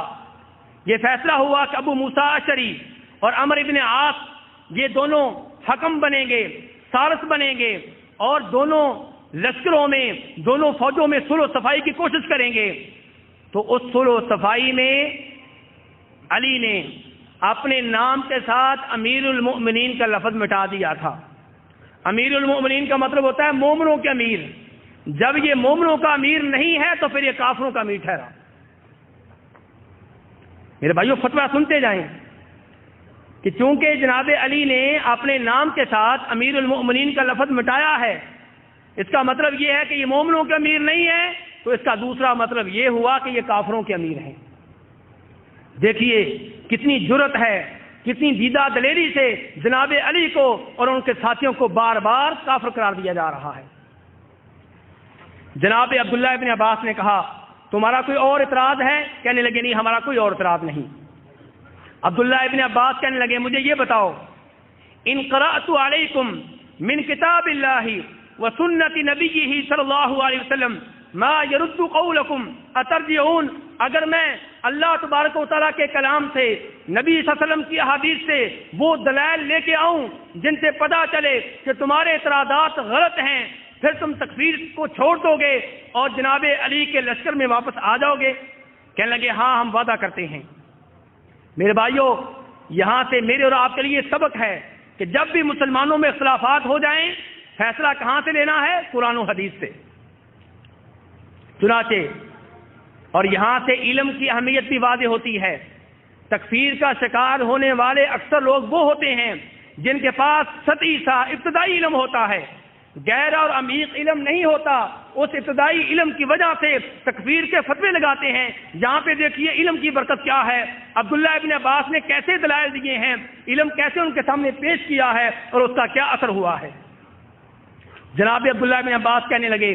S2: یہ فیصلہ ہوا کہ ابو موسیٰ اشعری اور عمرو بن عاص یہ دونوں حکم بنیں گے، ثالث بنیں گے اور دونوں لشکروں میں، دونوں فوجوں میں صلح و صفائی کی کوشش کریں گے، تو اس صلح و صفائی میں علی نے اپنے نام کے ساتھ امیر المؤمنین کا لفظ مٹا دیا تھا۔ امیر المؤمنین کا مطلب ہوتا ہے مومنوں کے امیر، جب یہ مومنوں کا امیر نہیں ہے تو پھر یہ کافروں کا امیر ٹھہرا۔ میرے بھائیوں فتویٰ سنتے جائیں۔ کہ چونکہ جناب علی نے اپنے نام کے ساتھ امیر المؤمنین کا لفظ مٹایا ہے، اس کا مطلب یہ ہے کہ یہ مومنوں کے امیر نہیں ہے، تو اس کا دوسرا مطلب یہ ہوا کہ یہ کافروں کے امیر ہیں۔ دیکھیے کتنی جرأت ہے، کتنی دیدہ دلیری سے جناب علی کو اور ان کے ساتھیوں کو بار بار کافر قرار دیا جا رہا ہے۔ جناب عبداللہ ابن عباس نے کہا تمہارا کوئی اور اعتراض ہے؟ کہنے لگے نہیں، ہمارا کوئی اور اعتراض نہیں۔ عبداللہ ابن عباس کہنے لگے مجھے یہ بتاؤ، ان قرأت علیکم من کتاب اللہ و سنت نبیہ صلی اللہ علیہ وسلم ما يرد قولکم اترجعون، اگر میں اللہ تبارک و تعالیٰ کے کلام سے، نبی صلی اللہ علیہ وسلم کی احادیث سے وہ دلائل لے کے آؤں جن سے پتہ چلے کہ تمہارے اعتراضات غلط ہیں، پھر تم تکفیر کو چھوڑ دو گے اور جناب علی کے لشکر میں واپس آ جاؤ گے؟ کہنے لگے ہاں ہم وعدہ کرتے ہیں۔ میرے بھائیوں، یہاں سے میرے اور آپ کے لیے سبق ہے کہ جب بھی مسلمانوں میں اختلافات ہو جائیں، فیصلہ کہاں سے لینا ہے؟ قرآن و حدیث سے۔ چنانچہ اور یہاں سے علم کی اہمیت بھی واضح ہوتی ہے۔ تکفیر کا شکار ہونے والے اکثر لوگ وہ ہوتے ہیں جن کے پاس سطحی سا ابتدائی علم ہوتا ہے، گہرا اور عمیق علم نہیں ہوتا۔ اس ابتدائی علم کی وجہ سے تکفیر کے فتوے لگاتے ہیں۔ یہاں پہ دیکھیے علم کی برکت کیا ہے، عبداللہ ابن عباس نے کیسے دلائل دیے ہیں، علم کیسے ان کے سامنے پیش کیا ہے اور اس کا کیا اثر ہوا ہے۔ جناب عبداللہ ابن عباس کہنے لگے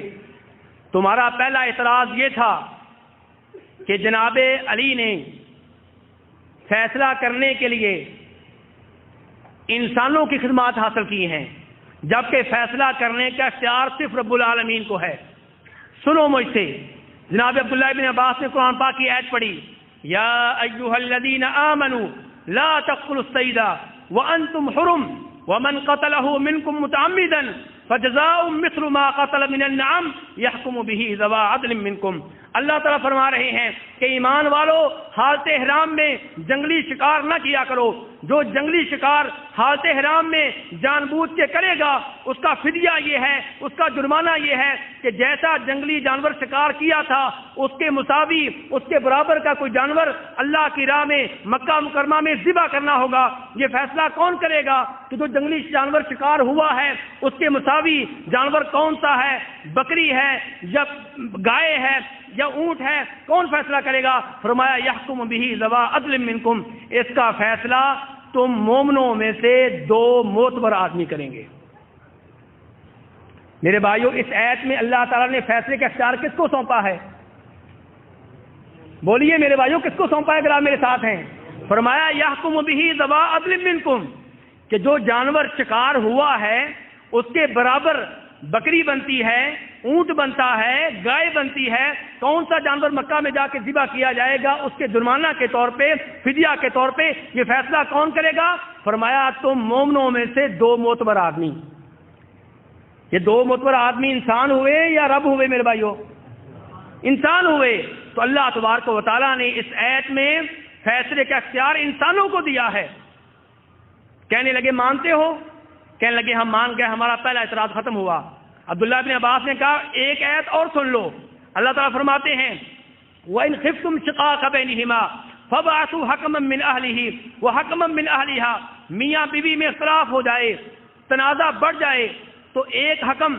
S2: تمہارا پہلا اعتراض یہ تھا کہ جناب علی نے فیصلہ کرنے کے لیے انسانوں کی خدمات حاصل کی ہیں، جبکہ فیصلہ کرنے کا اختیار صرف رب العالمین کو ہے۔ سنو مجھ سے، جناب عبداللہ ابن عباس نے قرآن پاک کی آیت پڑھی، یا ایھا الذین آمنوا لا تقتلوا الصید وانتم حرم ومن قتله منکم متعمدا فجزاء مثل ما قتل من النعم يحكم به ذوی عدل منکم۔ اللہ تعالیٰ فرما رہے ہیں کہ ایمان والو حالت احرام میں جنگلی شکار نہ کیا کرو، جو جنگلی شکار حالت احرام میں جان بوجھ کے کرے گا اس کا فدیہ یہ ہے، اس کا جرمانہ یہ ہے کہ جیسا جنگلی جانور شکار کیا تھا اس کے مساوی، اس کے برابر کا کوئی جانور اللہ کی راہ میں مکہ مکرمہ میں ذبح کرنا ہوگا۔ یہ فیصلہ کون کرے گا کہ جو جنگلی جانور شکار ہوا ہے اس کے مساوی جانور کون سا ہے، بکری ہے یا گائے ہے یا اونٹ ہے؟ کون فیصلہ کرے گا؟ فرمایا یحکم بہ ذوی عدل منکم، اس کا فیصلہ تم مومنوں میں سے 2 معتبر آدمی کریں گے۔ میرے بھائیوں، اس آیت میں اللہ تعالیٰ نے فیصلے کا اختیار کس کو سونپا ہے؟ بولیے میرے بھائیوں، کس کو سونپا ہے اگر آپ میرے ساتھ ہیں؟ فرمایا یحکم بہ ذوی عدل منکم، کہ جو جانور شکار ہوا ہے اس کے برابر بکری بنتی ہے، اونٹ بنتا ہے، گائے بنتی ہے، کون سا جانور مکہ میں جا کے ذبح کیا جائے گا اس کے جرمانہ کے طور پہ، فدیہ کے طور پہ، یہ فیصلہ کون کرے گا؟ فرمایا تم مومنوں میں سے 2 معتبر آدمی۔ یہ 2 معتبر آدمی انسان ہوئے یا رب ہوئے؟ میرے بھائیوں انسان ہوئے۔ تو اللہ تبارک و تعالیٰ نے اس آیت میں فیصلے کا اختیار انسانوں کو دیا ہے۔ کہنے لگے مانتے ہو؟ کہنے لگے ہم مان گئے، ہمارا پہلا اعتراض ختم ہوا۔ عبداللہ ابن عباس نے کہا ایک آیت اور سن لو، اللہ تعالیٰ فرماتے ہیں وَإِنْ خِفْتُمْ شِقَاقَ بَيْنِهِمَا فَبَعَثُوا حَكَمًا مِّنْ أَهْلِهِ وَحَكَمًا مِّنْ أَهْلِهَا، میاں بیوی میں اختلاف ہو جائے، تنازع بڑھ جائے تو ایک حکم،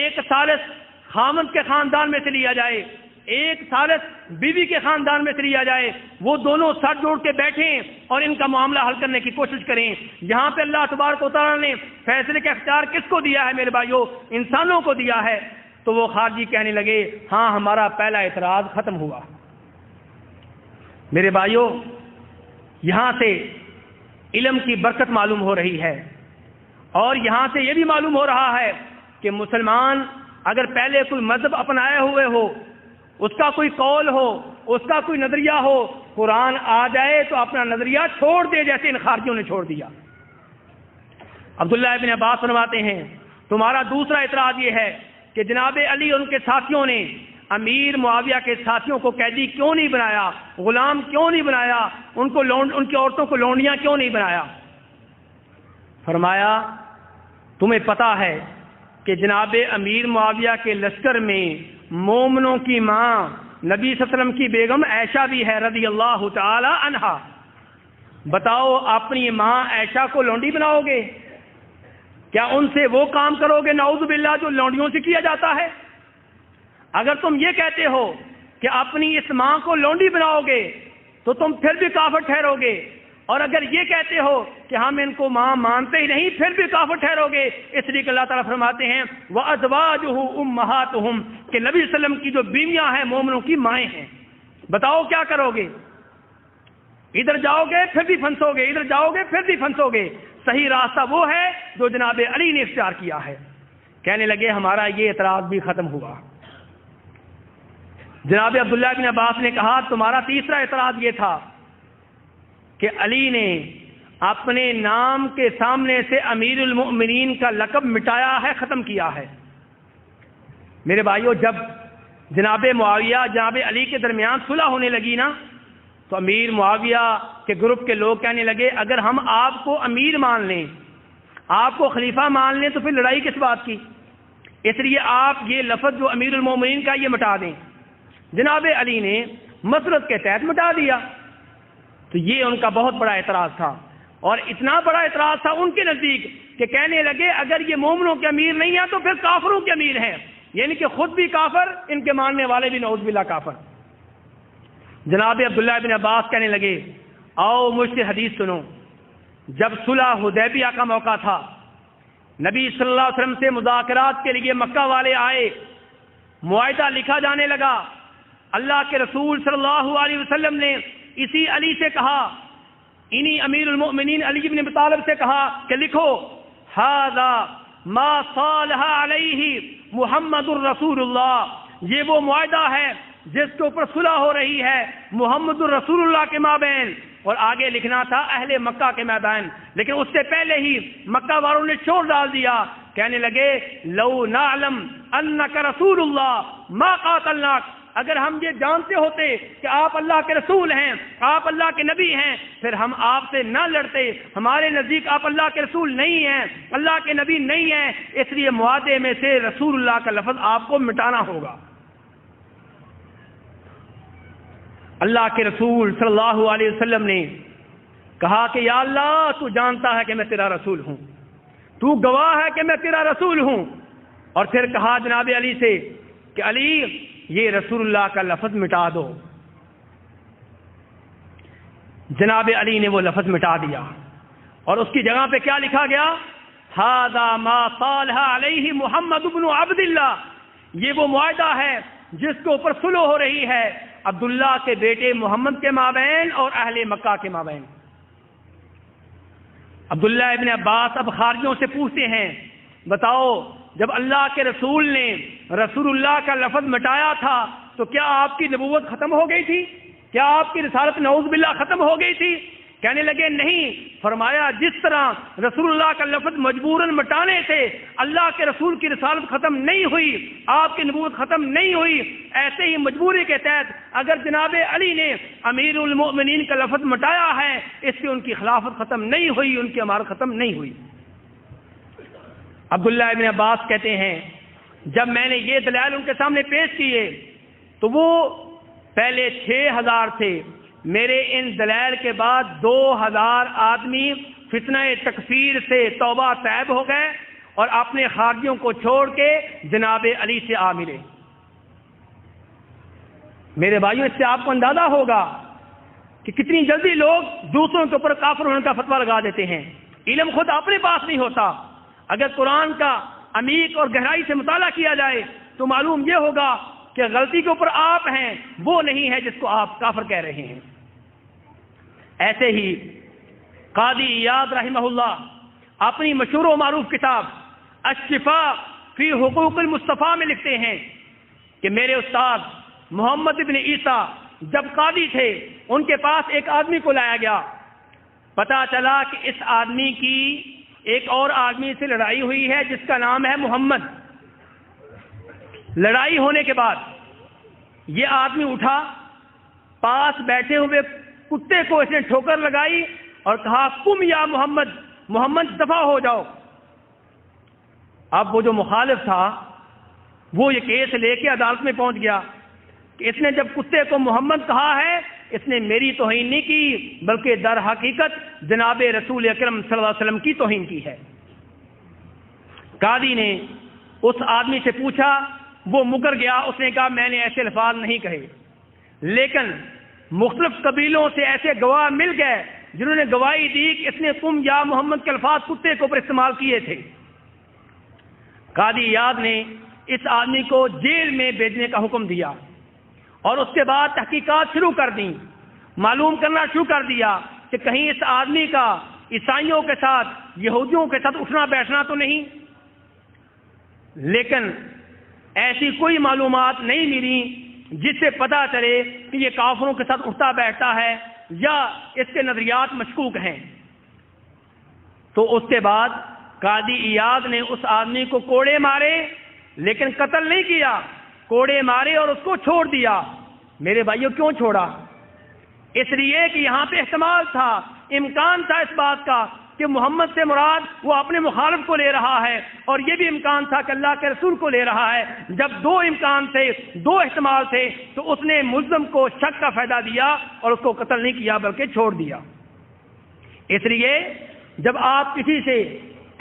S2: ایک ثالث خامند کے خاندان میں سے لیا جائے، ایک ثالث بیوی کے خاندان میں سے لیا جائے، وہ دونوں سر جوڑ کے بیٹھیں اور ان کا معاملہ حل کرنے کی کوشش کریں۔ یہاں پہ اللہ تبارک و تعالیٰ نے فیصلے کا اختیار کس کو دیا ہے میرے بھائیوں؟ انسانوں کو دیا ہے۔ تو وہ خارجی کہنے لگے ہاں ہمارا پہلا اعتراض ختم ہوا۔ میرے بھائیوں، یہاں سے علم کی برکت معلوم ہو رہی ہے، اور یہاں سے یہ بھی معلوم ہو رہا ہے کہ مسلمان اگر پہلے کوئی مذہب اپنائے ہوئے ہو، اس کا کوئی قول ہو، اس کا کوئی نظریہ ہو، قرآن آ جائے تو اپنا نظریہ چھوڑ دے، جیسے ان خارجیوں نے چھوڑ دیا۔ عبداللہ ابن عباس فرماتے ہیں تمہارا دوسرا اعتراض یہ ہے کہ جناب علی اور ان کے ساتھیوں نے امیر معاویہ کے ساتھیوں کو قیدی کیوں نہیں بنایا، غلام کیوں نہیں بنایا، ان کی عورتوں کو لونڈیاں کیوں نہیں بنایا؟ فرمایا تمہیں پتا ہے کہ جناب امیر معاویہ کے لشکر میں مومنوں کی ماں نبی صلی اللہ علیہ وسلم کی بیگم عائشہ بھی ہے رضی اللہ تعالی عنہا۔ بتاؤ اپنی ماں عائشہ کو لونڈی بناؤ گے؟ کیا ان سے وہ کام کرو گے نعوذ باللہ جو لونڈیوں سے کیا جاتا ہے؟ اگر تم یہ کہتے ہو کہ اپنی اس ماں کو لونڈی بناؤ گے تو تم پھر بھی کافر ٹھہرو گے، اور اگر یہ کہتے ہو کہ ہم ان کو ماں مانتے ہی نہیں پھر بھی کافر ٹھہرو گے۔ اس لیے کہ اللہ تعالیٰ فرماتے ہیں وَأَزْوَاجُهُ أُمَّهَاتُهُمْ کہ نبی صلی اللہ علیہ وسلم کی جو بیویاں ہیں مومنوں کی مائیں ہیں۔ بتاؤ کیا کرو گے؟ ادھر جاؤ گے پھر بھی پھنسو گے، ادھر جاؤ گے پھر بھی پھنسو گے۔ صحیح راستہ وہ ہے جو جناب علی نے اختیار کیا ہے۔ کہنے لگے ہمارا یہ اعتراض بھی ختم ہوا۔ جناب عبداللہ بن عباس نے کہا تمہارا تیسرا اعتراض یہ تھا کہ علی نے اپنے نام کے سامنے سے امیر المؤمنین کا لقب مٹایا ہے، ختم کیا ہے۔ میرے بھائیو، جب جناب معاویہ جناب علی کے درمیان صلح ہونے لگی نا، تو امیر معاویہ کے گروپ کے لوگ کہنے لگے اگر ہم آپ کو امیر مان لیں، آپ کو خلیفہ مان لیں تو پھر لڑائی کس بات کی؟ اس لیے آپ یہ لفظ جو امیر المومنین کا یہ مٹا دیں۔ جناب علی نے مسرت کے تحت مٹا دیا۔ تو یہ ان کا بہت بڑا اعتراض تھا، اور اتنا بڑا اعتراض تھا ان کے نزدیک کہ کہنے لگے اگر یہ مومنوں کے امیر نہیں ہیں تو پھر کافروں کے امیر ہیں، یعنی کہ خود بھی کافر، ان کے ماننے والے بھی نعوذ باللہ کافر۔ جناب عبداللہ بن عباس کہنے لگے آؤ مجھ سے حدیث سنو۔ جب صلح حدیبیہ کا موقع تھا، نبی صلی اللہ علیہ وسلم سے مذاکرات کے لیے مکہ والے آئے، معاہدہ لکھا جانے لگا۔ اللہ کے رسول صلی اللہ علیہ وسلم نے اسی علی سے کہا، انہی امیر المؤمنین علی بن ابی طالب سے کہا کہ لکھو ھذا ما صالح علیہ محمد الرسول اللہ، یہ وہ معاہدہ ہے جس کے اوپر صلح ہو رہی ہے محمد الرسول اللہ کے مابین، اور آگے لکھنا تھا اہل مکہ کے مابین، لیکن اس سے پہلے ہی مکہ والوں نے شور ڈال دیا، کہنے لگے لو نعلم انک رسول اللہ ما قاتلناک، اگر ہم یہ جانتے ہوتے کہ آپ اللہ کے رسول ہیں، آپ اللہ کے نبی ہیں، پھر ہم آپ سے نہ لڑتے۔ ہمارے نزدیک آپ اللہ کے رسول نہیں ہیں، اللہ کے نبی نہیں ہیں، اس لیے معاہدے میں سے رسول اللہ کا لفظ آپ کو مٹانا ہوگا۔ اللہ کے رسول صلی اللہ علیہ وسلم نے کہا کہ یا اللہ تو جانتا ہے کہ میں تیرا رسول ہوں، تو گواہ ہے کہ میں تیرا رسول ہوں، اور پھر کہا جناب علی سے کہ علی یہ رسول اللہ کا لفظ مٹا دو۔ جناب علی نے وہ لفظ مٹا دیا، اور اس کی جگہ پہ کیا لکھا گیا؟ ھذا ما صالح علیہ محمد بن عبد اللہ، یہ وہ معاہدہ ہے جس کے اوپر صلح ہو رہی ہے عبداللہ کے بیٹے محمد کے مابین اور اہل مکہ کے مابین۔ عبداللہ ابن عباس اب خارجیوں سے پوچھتے ہیں بتاؤ جب اللہ کے رسول نے رسول اللہ کا لفظ مٹایا تھا تو کیا آپ کی نبوت ختم ہو گئی تھی؟ کیا آپ کی رسالت نعوذ باللہ ختم ہو گئی تھی؟ کہنے لگے نہیں۔ فرمایا جس طرح رسول اللہ کا لفظ مجبوراً مٹانے سے اللہ کے رسول کی رسالت ختم نہیں ہوئی، آپ کی نبوت ختم نہیں ہوئی، ایسے ہی مجبوری کے تحت اگر جناب علی نے امیر المؤمنین کا لفظ مٹایا ہے، اس سے ان کی خلافت ختم نہیں ہوئی، ان کی امارت ختم نہیں ہوئی۔ عبداللہ ابن عباس کہتے ہیں جب میں نے یہ دلائل ان کے سامنے پیش کیے تو وہ پہلے 6000 تھے، میرے ان دلائل کے بعد 2000 آدمی فتنہ تکفیر سے توبہ طیب ہو گئے اور اپنے خارجیوں کو چھوڑ کے جناب علی سے آ ملے۔ میرے بھائیوں، اس سے آپ کو اندازہ ہوگا کہ کتنی جلدی لوگ دوسروں کے اوپر کافر ہونے کا فتویٰ لگا دیتے ہیں۔ علم خود اپنے پاس نہیں ہوتا۔ اگر قرآن کا عمیق اور گہرائی سے مطالعہ کیا جائے تو معلوم یہ ہوگا کہ غلطی کے اوپر آپ ہیں، وہ نہیں ہے جس کو آپ کافر کہہ رہے ہیں۔ ایسے ہی قاضی ایاض رحمہ اللہ اپنی مشہور و معروف کتاب الشفاء فی حقوق المصطفیٰ میں لکھتے ہیں کہ میرے استاد محمد ابن عیسیٰ جب قاضی تھے، ان کے پاس ایک آدمی کو لایا گیا، پتا چلا کہ اس آدمی کی ایک اور آدمی سے لڑائی ہوئی ہے جس کا نام ہے محمد۔ لڑائی ہونے کے بعد یہ آدمی اٹھا، پاس بیٹھے ہوئے کتے کو اس نے ٹھوکر لگائی اور کہا قم یا محمد، محمد دفع ہو جاؤ۔ اب وہ جو مخالف تھا وہ یہ کیس لے کے عدالت میں پہنچ گیا کہ اس نے جب کتے کو محمد کہا ہے، اس نے میری توہین نہیں کی بلکہ در حقیقت جناب رسول اکرم صلی اللہ علیہ وسلم کی توہین کی ہے۔ قاضی نے اس آدمی سے پوچھا، وہ مکر گیا، اس نے کہا میں نے ایسے الفاظ نہیں کہے، لیکن مختلف قبیلوں سے ایسے گواہ مل گئے جنہوں نے گواہی دی کہ اس نے تم یا محمد کے الفاظ کتے کے اوپر استعمال کیے تھے۔ قاضی عیاض نے اس آدمی کو جیل میں بھیجنے کا حکم دیا اور اس کے بعد تحقیقات شروع کر دیں، معلوم کرنا شروع کر دیا کہ کہیں اس آدمی کا عیسائیوں کے ساتھ یہودیوں کے ساتھ اٹھنا بیٹھنا تو نہیں، لیکن ایسی کوئی معلومات نہیں ملی جس سے پتہ چلے کہ یہ کافروں کے ساتھ اٹھتا بیٹھتا ہے یا اس کے نظریات مشکوک ہیں۔ تو اس کے بعد قاضی عیاض نے اس آدمی کو کوڑے مارے، لیکن قتل نہیں کیا، کوڑے مارے اور اس کو چھوڑ دیا۔ میرے بھائیوں کیوں چھوڑا؟ اس لیے کہ یہاں پہ احتمال تھا، امکان تھا اس بات کا کہ محمد سے مراد وہ اپنے مخالف کو لے رہا ہے، اور یہ بھی امکان تھا کہ اللہ کے رسول کو لے رہا ہے۔ جب دو امکان تھے، دو احتمال تھے، تو اس نے ملزم کو شک کا فائدہ دیا اور اس کو قتل نہیں کیا بلکہ چھوڑ دیا۔ اس لیے جب آپ کسی سے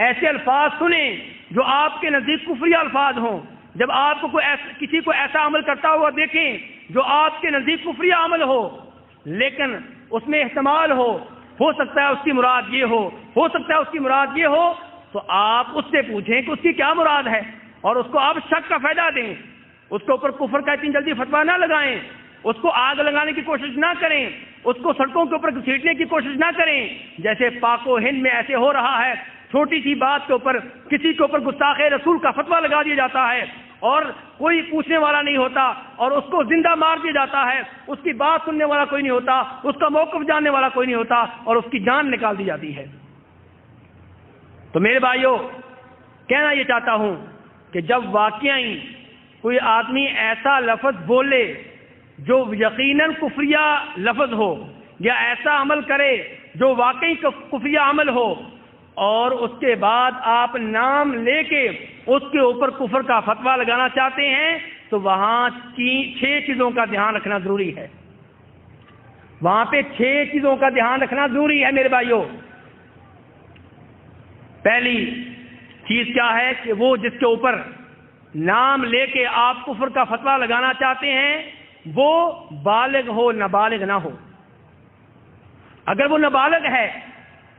S2: ایسے الفاظ سنیں جو آپ کے نزدیک کفری الفاظ ہوں، جب آپ کو کسی کو ایسا عمل کرتا ہوا دیکھیں جو آپ کے نزدیک کفری عمل ہو، لیکن اس میں احتمال ہو سکتا ہے اس کی مراد یہ ہو سکتا ہے اس کی مراد یہ ہو، تو آپ اس سے پوچھیں کہ اس کی کیا مراد ہے، اور اس کو آپ شک کا فائدہ دیں۔ اس کے اوپر کفر کا اتنی جلدی فتویٰ نہ لگائیں، اس کو آگ لگانے کی کوشش نہ کریں، اس کو سڑکوں کے اوپر گھسیٹنے کی کوشش نہ کریں، جیسے پاک و ہند میں ایسے ہو رہا ہے۔ چھوٹی سی بات کے اوپر کسی کے اوپر گستاخ رسول کا فتویٰ لگا دیا جاتا ہے اور کوئی پوچھنے والا نہیں ہوتا، اور اس کو زندہ مار دیا جاتا ہے، اس کی بات سننے والا کوئی نہیں ہوتا، اس کا موقف جاننے والا کوئی نہیں ہوتا، اور اس کی جان نکال دی جاتی ہے۔ تو میرے بھائیوں، کہنا یہ چاہتا ہوں کہ جب واقعی کوئی آدمی ایسا لفظ بولے جو یقیناً کفریہ لفظ ہو، یا ایسا عمل کرے جو واقعی کفریہ عمل ہو، اور اس کے بعد آپ نام لے کے اس کے اوپر کفر کا فتویٰ لگانا چاہتے ہیں، تو وہاں 6 چیزوں کا دھیان رکھنا ضروری ہے۔ وہاں پہ 6 چیزوں کا دھیان رکھنا ضروری ہے میرے بھائیوں۔ پہلی چیز کیا ہے کہ وہ جس کے اوپر نام لے کے آپ کفر کا فتویٰ لگانا چاہتے ہیں وہ بالغ ہو، نابالغ نہ ہو۔ اگر وہ نابالغ ہے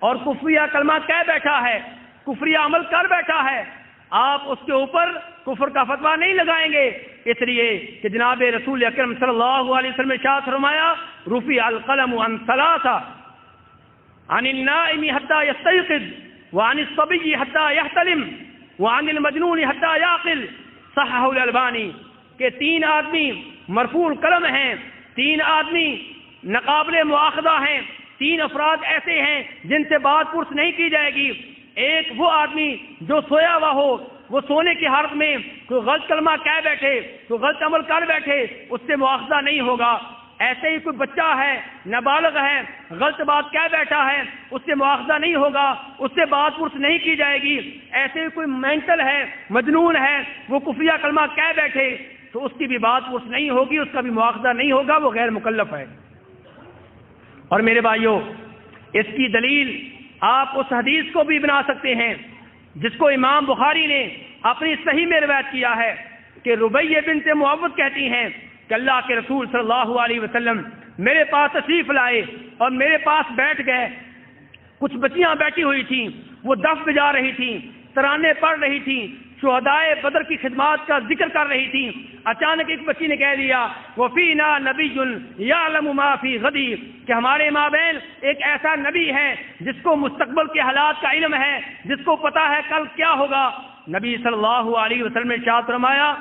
S2: اور کفریہ کلمہ کہہ بیٹھا ہے، کفریہ عمل کر بیٹھا ہے، آپ اس کے اوپر کفر کا فتویٰ نہیں لگائیں گے، اس لیے کہ جناب رسول اکرم صلی اللہ علیہ وسلم نے ارشاد فرمایا، رفع القلم عن ثلاثة، عن النائم حتى يستيقظ، وعن الصبي حتى يحتلم، وعن المجنون حتى يعقل، صححہ الالبانی، کہ 3 آدمی مرفوع القلم ہیں، 3 آدمی ناقابل مؤاخذہ ہیں، 3 افراد ایسے ہیں جن سے بات پرس نہیں کی جائے گی۔ ایک وہ آدمی جو سویا ہوا ہو، وہ سونے کی حالت میں کوئی غلط کلمہ کہہ بیٹھے، کوئی غلط عمل کر بیٹھے، اس سے مؤاخذہ نہیں ہوگا۔ ایسے ہی کوئی بچہ ہے، نابالغ ہے، غلط بات کہہ بیٹھا ہے، اس سے مؤاخذہ نہیں ہوگا، اس سے بات پرس نہیں کی جائے گی۔ ایسے ہی کوئی مینٹل ہے، مجنون ہے، وہ کفریہ کلمہ کہہ بیٹھے تو اس کی بھی بات پرس نہیں ہوگی، اس کا بھی مؤاخذہ نہیں ہوگا، وہ غیر مکلف ہے۔ اور میرے بھائیوں، اس کی دلیل آپ اس حدیث کو بھی بنا سکتے ہیں جس کو امام بخاری نے اپنی صحیح میں روایت کیا ہے کہ ربیہ بنت معوذ کہتی ہیں کہ اللہ کے رسول صلی اللہ علیہ وسلم میرے پاس تشریف لائے اور میرے پاس بیٹھ گئے۔ کچھ بچیاں بیٹھی ہوئی تھیں، وہ دف بجا رہی تھیں، ترانے پڑھ رہی تھیں، شہدائے بدر کی خدمات کا ذکر کر رہی تھیں۔ اچانک ایک بچی نے کہہ دیا، وفینا نبی یعلم ما فی غدی، کہ ہمارے مابین ایک ایسا نبی ہے جس کو مستقبل کے حالات کا علم ہے، جس کو پتا ہے کل کیا ہوگا۔ نبی صلی اللہ علیہ وسلم نے ارشاد فرمایا،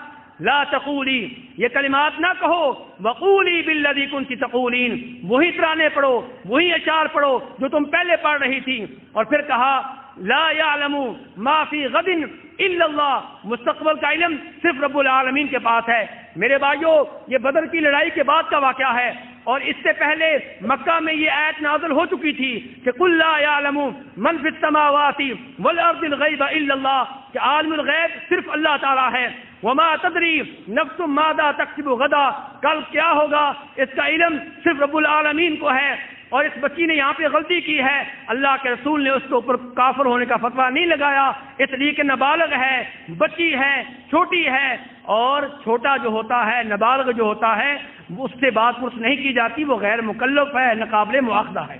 S2: لا تقولی، یہ کلمات نہ کہو، وقولی بالذی کنت تقولین، وہی ترانے پڑھو، وہی اشعار پڑھو جو تم پہلے پڑھ رہی تھی۔ اور پھر کہا، لا یعلم ما فی غد الا اللہ، مستقبل کا علم صرف رب العالمین کے پاس ہے۔ میرے بھائیوں، یہ بدر کی لڑائی کے بعد کا واقعہ ہے، اور اس سے پہلے مکہ میں یہ آیت نازل ہو چکی تھی کہ قل لا یعلم من فی السماوات والارض الغیب الا اللہ، کہ عالم الغیب صرف اللہ تعالیٰ ہے، وما تدری نفس ماذا تکسب غدا، کل کیا ہوگا اس کا علم صرف رب العالمین کو ہے۔ اور اس بچی نے یہاں پہ غلطی کی ہے، اللہ کے رسول نے اس کے اوپر کافر ہونے کا فتویٰ نہیں لگایا، اس لیے کہ نابالغ ہے، بچی ہے، چھوٹی ہے، اور چھوٹا جو ہوتا ہے، نابالغ جو ہوتا ہے، اس سے بات پرس نہیں کی جاتی، وہ غیر مکلف ہے، ناقابل مؤاخذہ ہے۔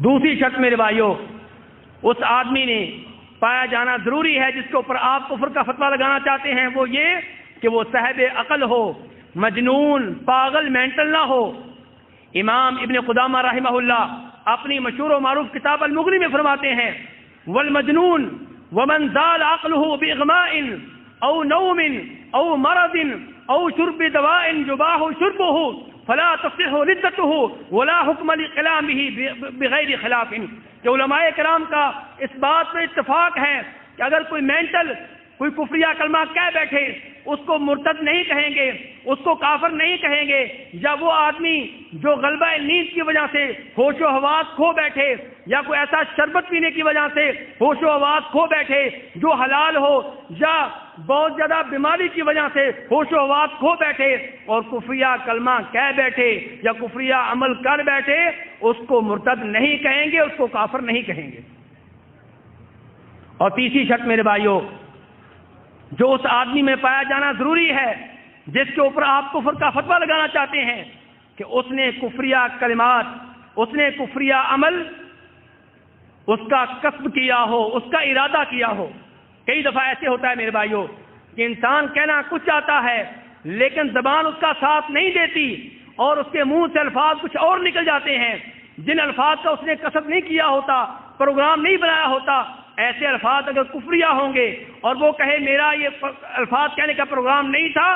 S2: دوسری شرط میرے بھائیوں، اس آدمی نے پایا جانا ضروری ہے جس کے اوپر آپ کفر کا فتویٰ لگانا چاہتے ہیں، وہ یہ کہ وہ صاحب عقل ہو، مجنون، پاگل، مینٹل نہ ہو۔ امام ابن قدامہ رحمہ اللہ اپنی مشہور و معروف کتاب المغنی میں فرماتے ہیں والمجنون ومن زال عقله باغماء او نوم او مرض او شرب دواء يباح شربه فلا تصح ردته ولا حكم لكلامه بغیر خلاف، کہ علماء کرام کا اس بات پر اتفاق ہے کہ اگر کوئی مینٹل کوئی کفریہ کلمہ کہہ بیٹھے اس کو مرتد نہیں کہیں گے، اس کو کافر نہیں کہیں گے، یا وہ آدمی جو غلبہ نیند کی وجہ سے ہوش و حواس کھو بیٹھے، یا کوئی ایسا شربت پینے کی وجہ سے ہوش و حواس کھو بیٹھے جو حلال ہو، یا بہت زیادہ بیماری کی وجہ سے ہوش و حواس کھو بیٹھے اور کفریہ کلمہ کہہ بیٹھے یا کفریہ عمل کر بیٹھے، اس کو مرتد نہیں کہیں گے، اس کو کافر نہیں کہیں گے۔ اور تیسری شرط میرے بھائیوں، جو اس آدمی میں پایا جانا ضروری ہے جس کے اوپر آپ کفر کا فتویٰ لگانا چاہتے ہیں، کہ اس نے کفریہ کلمات، اس نے کفریہ عمل، اس کا قصد کیا ہو، اس کا ارادہ کیا ہو۔ کئی دفعہ ایسے ہوتا ہے میرے بھائیوں کہ انسان کہنا کچھ چاہتا ہے لیکن زبان اس کا ساتھ نہیں دیتی اور اس کے منہ سے الفاظ کچھ اور نکل جاتے ہیں جن الفاظ کا اس نے قصد نہیں کیا ہوتا، پروگرام نہیں بنایا ہوتا۔ ایسے الفاظ اگر کفریہ ہوں گے اور وہ کہے میرا یہ الفاظ کہنے کا پروگرام نہیں تھا،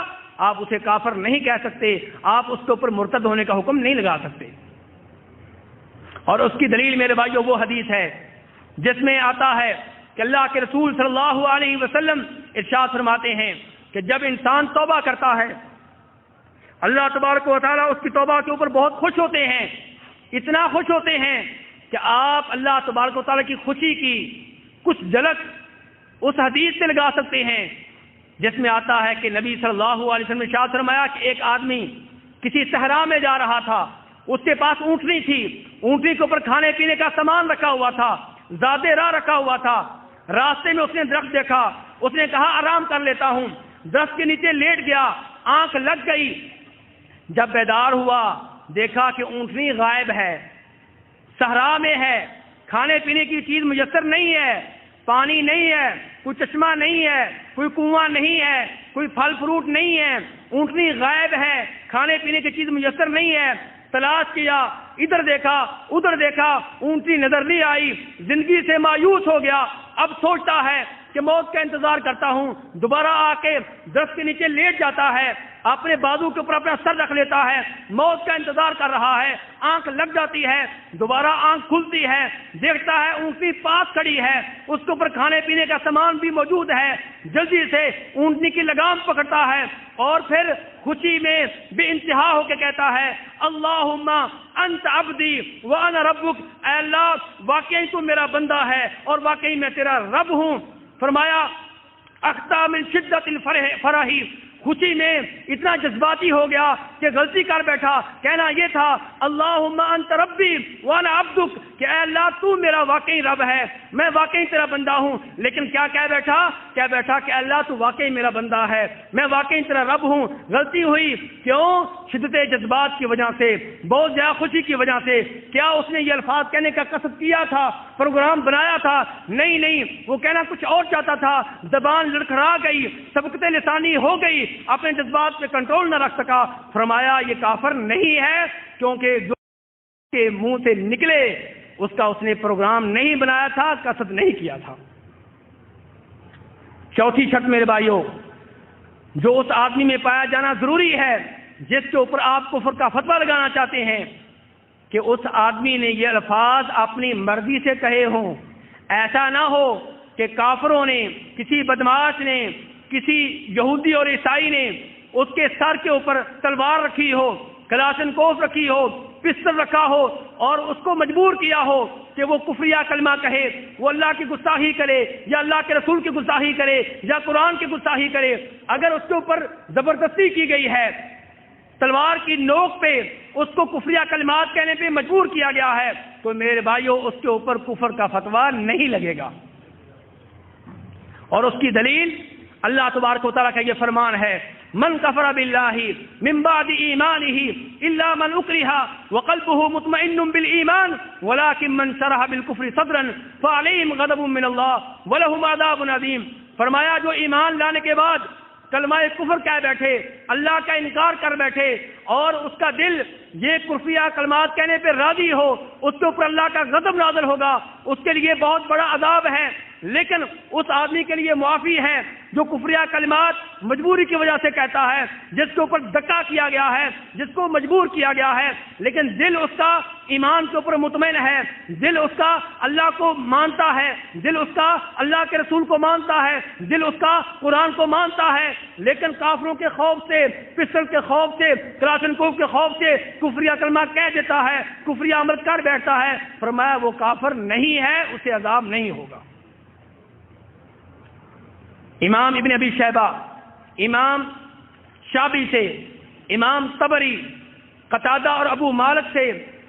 S2: آپ اسے کافر نہیں کہہ سکتے، آپ اس کے اوپر مرتد ہونے کا حکم نہیں لگا سکتے۔ اور اس کی دلیل میرے بھائیوں وہ حدیث ہے جس میں آتا ہے کہ اللہ کے رسول صلی اللہ علیہ وسلم ارشاد فرماتے ہیں کہ جب انسان توبہ کرتا ہے اللہ تبارک و تعالیٰ اس کی توبہ کے اوپر بہت خوش ہوتے ہیں، اتنا خوش ہوتے ہیں کہ آپ اللہ تبارک و تعالیٰ کی خوشی کی کچھ جھلک اس حدیث سے لگا سکتے ہیں جس میں آتا ہے کہ نبی صلی اللہ علیہ وسلم نے ارشاد فرمایا کہ ایک آدمی کسی صحرا میں جا رہا تھا، اس کے پاس اونٹنی تھی، اونٹنی کے اوپر کھانے پینے کا سامان رکھا ہوا تھا، زادے راہ رکھا ہوا تھا۔ راستے میں اس نے درخت دیکھا، اس نے کہا آرام کر لیتا ہوں، درخت کے نیچے لیٹ گیا، آنکھ لگ گئی، جب بیدار ہوا دیکھا کہ اونٹنی غائب ہے، صحرا میں ہے، کھانے پینے کی چیز میسر نہیں ہے، پانی نہیں ہے، کوئی چشمہ نہیں ہے، کوئی کنواں نہیں ہے، کوئی پھل فروٹ نہیں ہے، اونٹنی غائب ہے، کھانے پینے کی چیز میسر نہیں ہے۔ تلاش کیا، ادھر دیکھا ادھر دیکھا، اونٹنی نظر نہیں آئی، زندگی سے مایوس ہو گیا۔ اب سوچتا ہے کہ موت کا انتظار کرتا ہوں، دوبارہ آ کے درخت کے نیچے لیٹ جاتا ہے، اپنے بازو کے اوپر اپنا سر رکھ لیتا ہے، موت کا انتظار کر رہا ہے، آنکھ لگ جاتی ہے، دوبارہ آنکھ کھلتی ہے، دیکھتا ہے اونٹنی پاس کھڑی ہے، اس کے اوپر کھانے پینے کا سامان بھی موجود ہے، جلدی سے اونٹنی کی لگام پکڑتا ہے اور پھر خوشی میں بے انتہا ہو کے کہتا ہے اللہم انت عبدی وانا ربک، اے اللہ واقعی تو میرا بندہ ہے اور واقعی میں تیرا رب ہوں۔ فرمایا اختا من شدت الفرح، خوشی میں اتنا جذباتی ہو گیا کہ غلطی کر بیٹھا، کہنا یہ تھا اللہم انت ربی وانا عبدک، کہ اے اللہ تو میرا واقعی رب ہے، میں واقعی تیرا بندہ ہوں، لیکن کیا کہہ بیٹھا کہ اللہ تو واقعی میرا بندہ ہے، میں واقعی تیرا رب ہوں۔ غلطی ہوئی کیوں؟ شدت جذبات کی وجہ سے، بہت زیادہ خوشی کی وجہ سے۔ کیا اس نے یہ الفاظ کہنے کا قصد کیا تھا، پروگرام بنایا تھا؟ نہیں، وہ کہنا کچھ اور چاہتا تھا، زبان لڑکھڑا گئی، سبقت لسانی ہو گئی، اپنے جذبات پہ کنٹرول نہ رکھ سکا۔ فرمایا یہ کافر نہیں ہے، کیونکہ جو کے منہ سے نکلے اس کا اس نے پروگرام نہیں بنایا تھا، قصد نہیں کیا تھا۔ چوتھی شرط میرے بھائیوں، جو اس آدمی میں پایا جانا ضروری ہے جس کے اوپر آپ کفر کا فتویٰ لگانا چاہتے ہیں، کہ اس آدمی نے یہ الفاظ اپنی مرضی سے کہے ہوں۔ ایسا نہ ہو کہ کافروں نے، کسی بدماش نے، کسی یہودی اور عیسائی نے اس کے سر کے اوپر تلوار رکھی ہو، کلاشنکوف رکھی ہو، پستل رکھا ہو، اور اس کو مجبور کیا ہو کہ وہ کفریہ کلمہ کہے، وہ اللہ کی گستاخی کرے یا اللہ کے رسول کی گستاخی کرے یا قرآن کی گستاخی کرے، اگر اس کے اوپر زبردستی کی گئی ہے، تلوار کی نوک پہ اس کو کفریہ کلمات کہنے پہ مجبور کیا گیا ہے، تو میرے بھائیوں اس کے اوپر کفر کا فتویٰ نہیں لگے گا۔ اور اس کی دلیل اللہ تبارک و تعالیٰ کا یہ فرمان ہے، من کفر باللہ من بعد ایمانہ الا من اکرہ وقلبہ مطمئن بالایمان ولکن من شرح بالکفر صدرا فعلیہم غضب من اللہ ولہم عذاب عظیم۔ فرمایا جو ایمان لانے کے بعد کلمہ کفر کہہ بیٹھے، اللہ کا انکار کر بیٹھے، اور اس کا دل یہ کفریہ کلمات کہنے پہ راضی ہو، اس کے اوپر اللہ کا غضب نازل ہوگا، اس کے لیے بہت بڑا عذاب ہے۔ لیکن اس آدمی کے لیے معافی ہے جو کفریہ کلمات مجبوری کی وجہ سے کہتا ہے، جس کے اوپر دھکا کیا گیا ہے، جس کو مجبور کیا گیا ہے، لیکن دل اس کا ایمان کے اوپر مطمئن ہے، دل اس کا اللہ کو مانتا ہے، دل اس کا اللہ کے رسول کو مانتا ہے، دل اس کا قرآن کو مانتا ہے، لیکن کافروں کے خوف سے، پسل کے خوف سے، کلاشنکوف کے خوف سے کفریہ کلمہ کہہ دیتا ہے، کفریہ عمل کر بیٹھتا ہے، فرمایا وہ کافر نہیں ہے، اسے عذاب نہیں ہوگا۔ امام ابن ابی شیبہ، امام شابی سے، امام طبری، قتادہ اور ابو مالک سے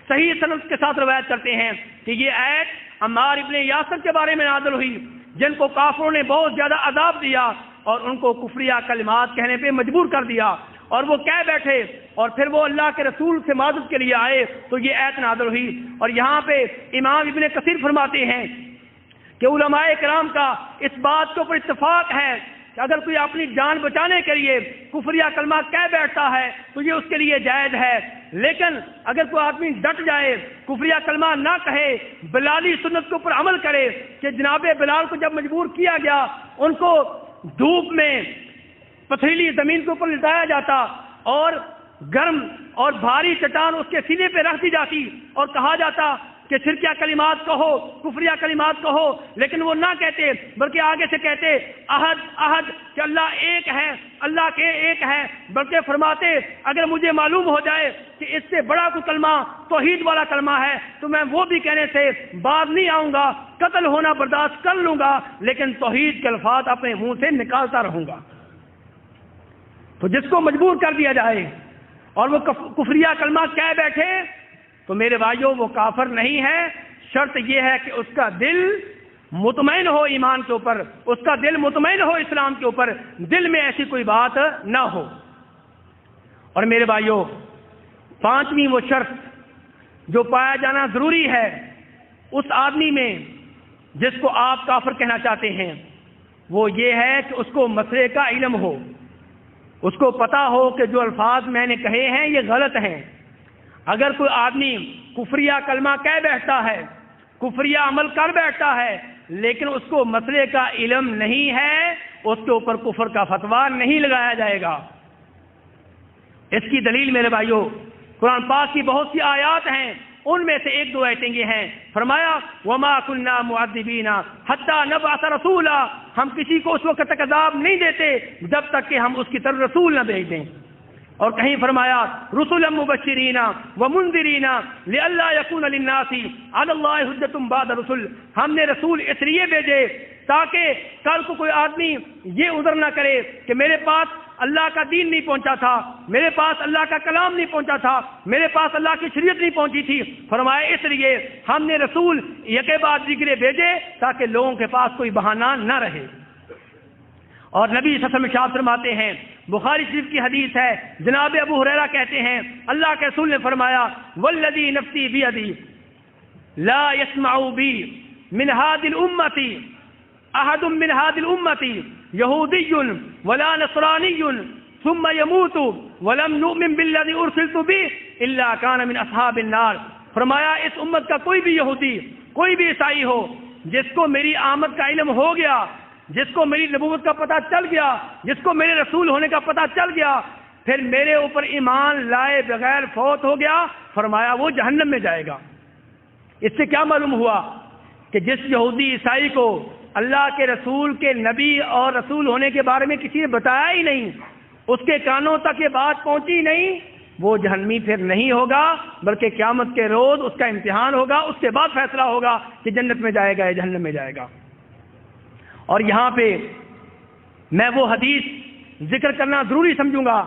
S2: صحیح سند کے ساتھ روایت کرتے ہیں کہ یہ آیت عمار ابن یاسر کے بارے میں نازل ہوئی، جن کو کافروں نے بہت زیادہ عذاب دیا اور ان کو کفریہ کلمات کہنے پہ مجبور کر دیا، اور وہ کہہ بیٹھے، اور پھر وہ اللہ کے رسول سے معذرت کے لیے آئے تو یہ آیت نازل ہوئی۔ اور یہاں پہ امام ابن کثیر فرماتے ہیں کہ علماء کرام کا اس بات کے اوپر اتفاق ہے کہ اگر کوئی اپنی جان بچانے کے لیے کفریہ کلمہ کہہ بیٹھتا ہے تو یہ اس کے لیے جائز ہے، لیکن اگر کوئی آدمی ڈٹ جائے، کفریہ کلمہ نہ کہے، بلالی سنت کے اوپر عمل کرے کہ جناب بلال کو جب مجبور کیا گیا، ان کو دھوپ میں پتھریلی زمین کے اوپر لٹایا جاتا اور گرم اور بھاری چٹان اس کے سینے پہ رکھ دی جاتی اور کہا جاتا کہ شرکیہ کلمات کہو، کفریہ کلمات کہو، لیکن وہ نہ کہتے بلکہ آگے سے کہتے احد احد کہ اللہ ایک ہے، اللہ کے ایک ہے، بلکہ فرماتے اگر مجھے معلوم ہو جائے کہ اس سے بڑا کوئی کلمہ توحید والا کلمہ ہے تو میں وہ بھی کہنے سے باز نہیں آؤں گا، قتل ہونا برداشت کر لوں گا، لیکن توحید کے الفاظ اپنے منہ سے نکالتا رہوں گا۔ تو جس کو مجبور کر دیا جائے اور وہ کفریہ کلمہ کہہ بیٹھے تو میرے بھائیوں وہ کافر نہیں ہے، شرط یہ ہے کہ اس کا دل مطمئن ہو ایمان کے اوپر، اس کا دل مطمئن ہو اسلام کے اوپر، دل میں ایسی کوئی بات نہ ہو۔ اور میرے بھائیوں پانچویں وہ شرط جو پایا جانا ضروری ہے اس آدمی میں جس کو آپ کافر کہنا چاہتے ہیں، وہ یہ ہے کہ اس کو مسئلے کا علم ہو، اس کو پتا ہو کہ جو الفاظ میں نے کہے ہیں یہ غلط ہیں۔ اگر کوئی آدمی کفریہ کلمہ کہہ بیٹھتا ہے، کفریہ عمل کر بیٹھتا ہے، لیکن اس کو مسئلے کا علم نہیں ہے، اس کے اوپر کفر کا فتویٰ نہیں لگایا جائے گا۔ اس کی دلیل میرے بھائیوں قرآن پاک کی بہت سی آیات ہیں، ان میں سے ایک دو آیتیں یہ ہیں، فرمایا وَمَا كُنَّا مُعَذِّبِينَ حَتَّى نَبْعَثَ رَسُولًا، ہم کسی کو اس وقت تک عذاب نہیں دیتے جب تک کہ ہم اس کی طرف رسول نہ بھیج دیں۔ اور کہیں فرمایا رسلا مبشرین ومنذرین لئلا یکون للناس علی اللہ حجۃ بعد الرسل، ہم نے رسول اس لیے بھیجے تاکہ کل کو کوئی آدمی یہ عذر نہ کرے کہ میرے پاس اللہ کا دین نہیں پہنچا تھا، میرے پاس اللہ کا کلام نہیں پہنچا تھا، میرے پاس اللہ کی شریعت نہیں پہنچی تھی۔ فرمایا اس لیے ہم نے رسول یکے بعد دیگرے بھیجے تاکہ لوگوں کے پاس کوئی بہانہ نہ رہے۔ اور نبی صلی اللہ علیہ وسلم ارشاد فرماتے ہیں، بخاری شریف کی حدیث ہے، جناب ابو ہریرہ کہتے ہیں اللہ کے رسول نے فرمایا والذی نفسی بیدی لا يسمع بی من هذه الامة احد من هذه الامة يهودي ولا نصراني ثم يموت ولم يؤمن بالذي ارسلت به الا كان من اصحاب النار۔ فرمایا اس امت کا کوئی بھی یہودی، کوئی بھی عیسائی ہو جس کو میری آمد کا علم ہو گیا، جس کو میری نبوت کا پتہ چل گیا، جس کو میرے رسول ہونے کا پتہ چل گیا، پھر میرے اوپر ایمان لائے بغیر فوت ہو گیا، فرمایا وہ جہنم میں جائے گا۔ اس سے کیا معلوم ہوا کہ جس یہودی عیسائی کو اللہ کے رسول کے نبی اور رسول ہونے کے بارے میں کسی نے بتایا ہی نہیں، اس کے کانوں تک یہ بات پہنچی نہیں، وہ جہنمی پھر نہیں ہوگا، بلکہ قیامت کے روز اس کا امتحان ہوگا، اس کے بعد فیصلہ ہوگا کہ جنت میں جائے گا یا جہنم میں جائے گا۔ اور یہاں پہ میں وہ حدیث ذکر کرنا ضروری سمجھوں گا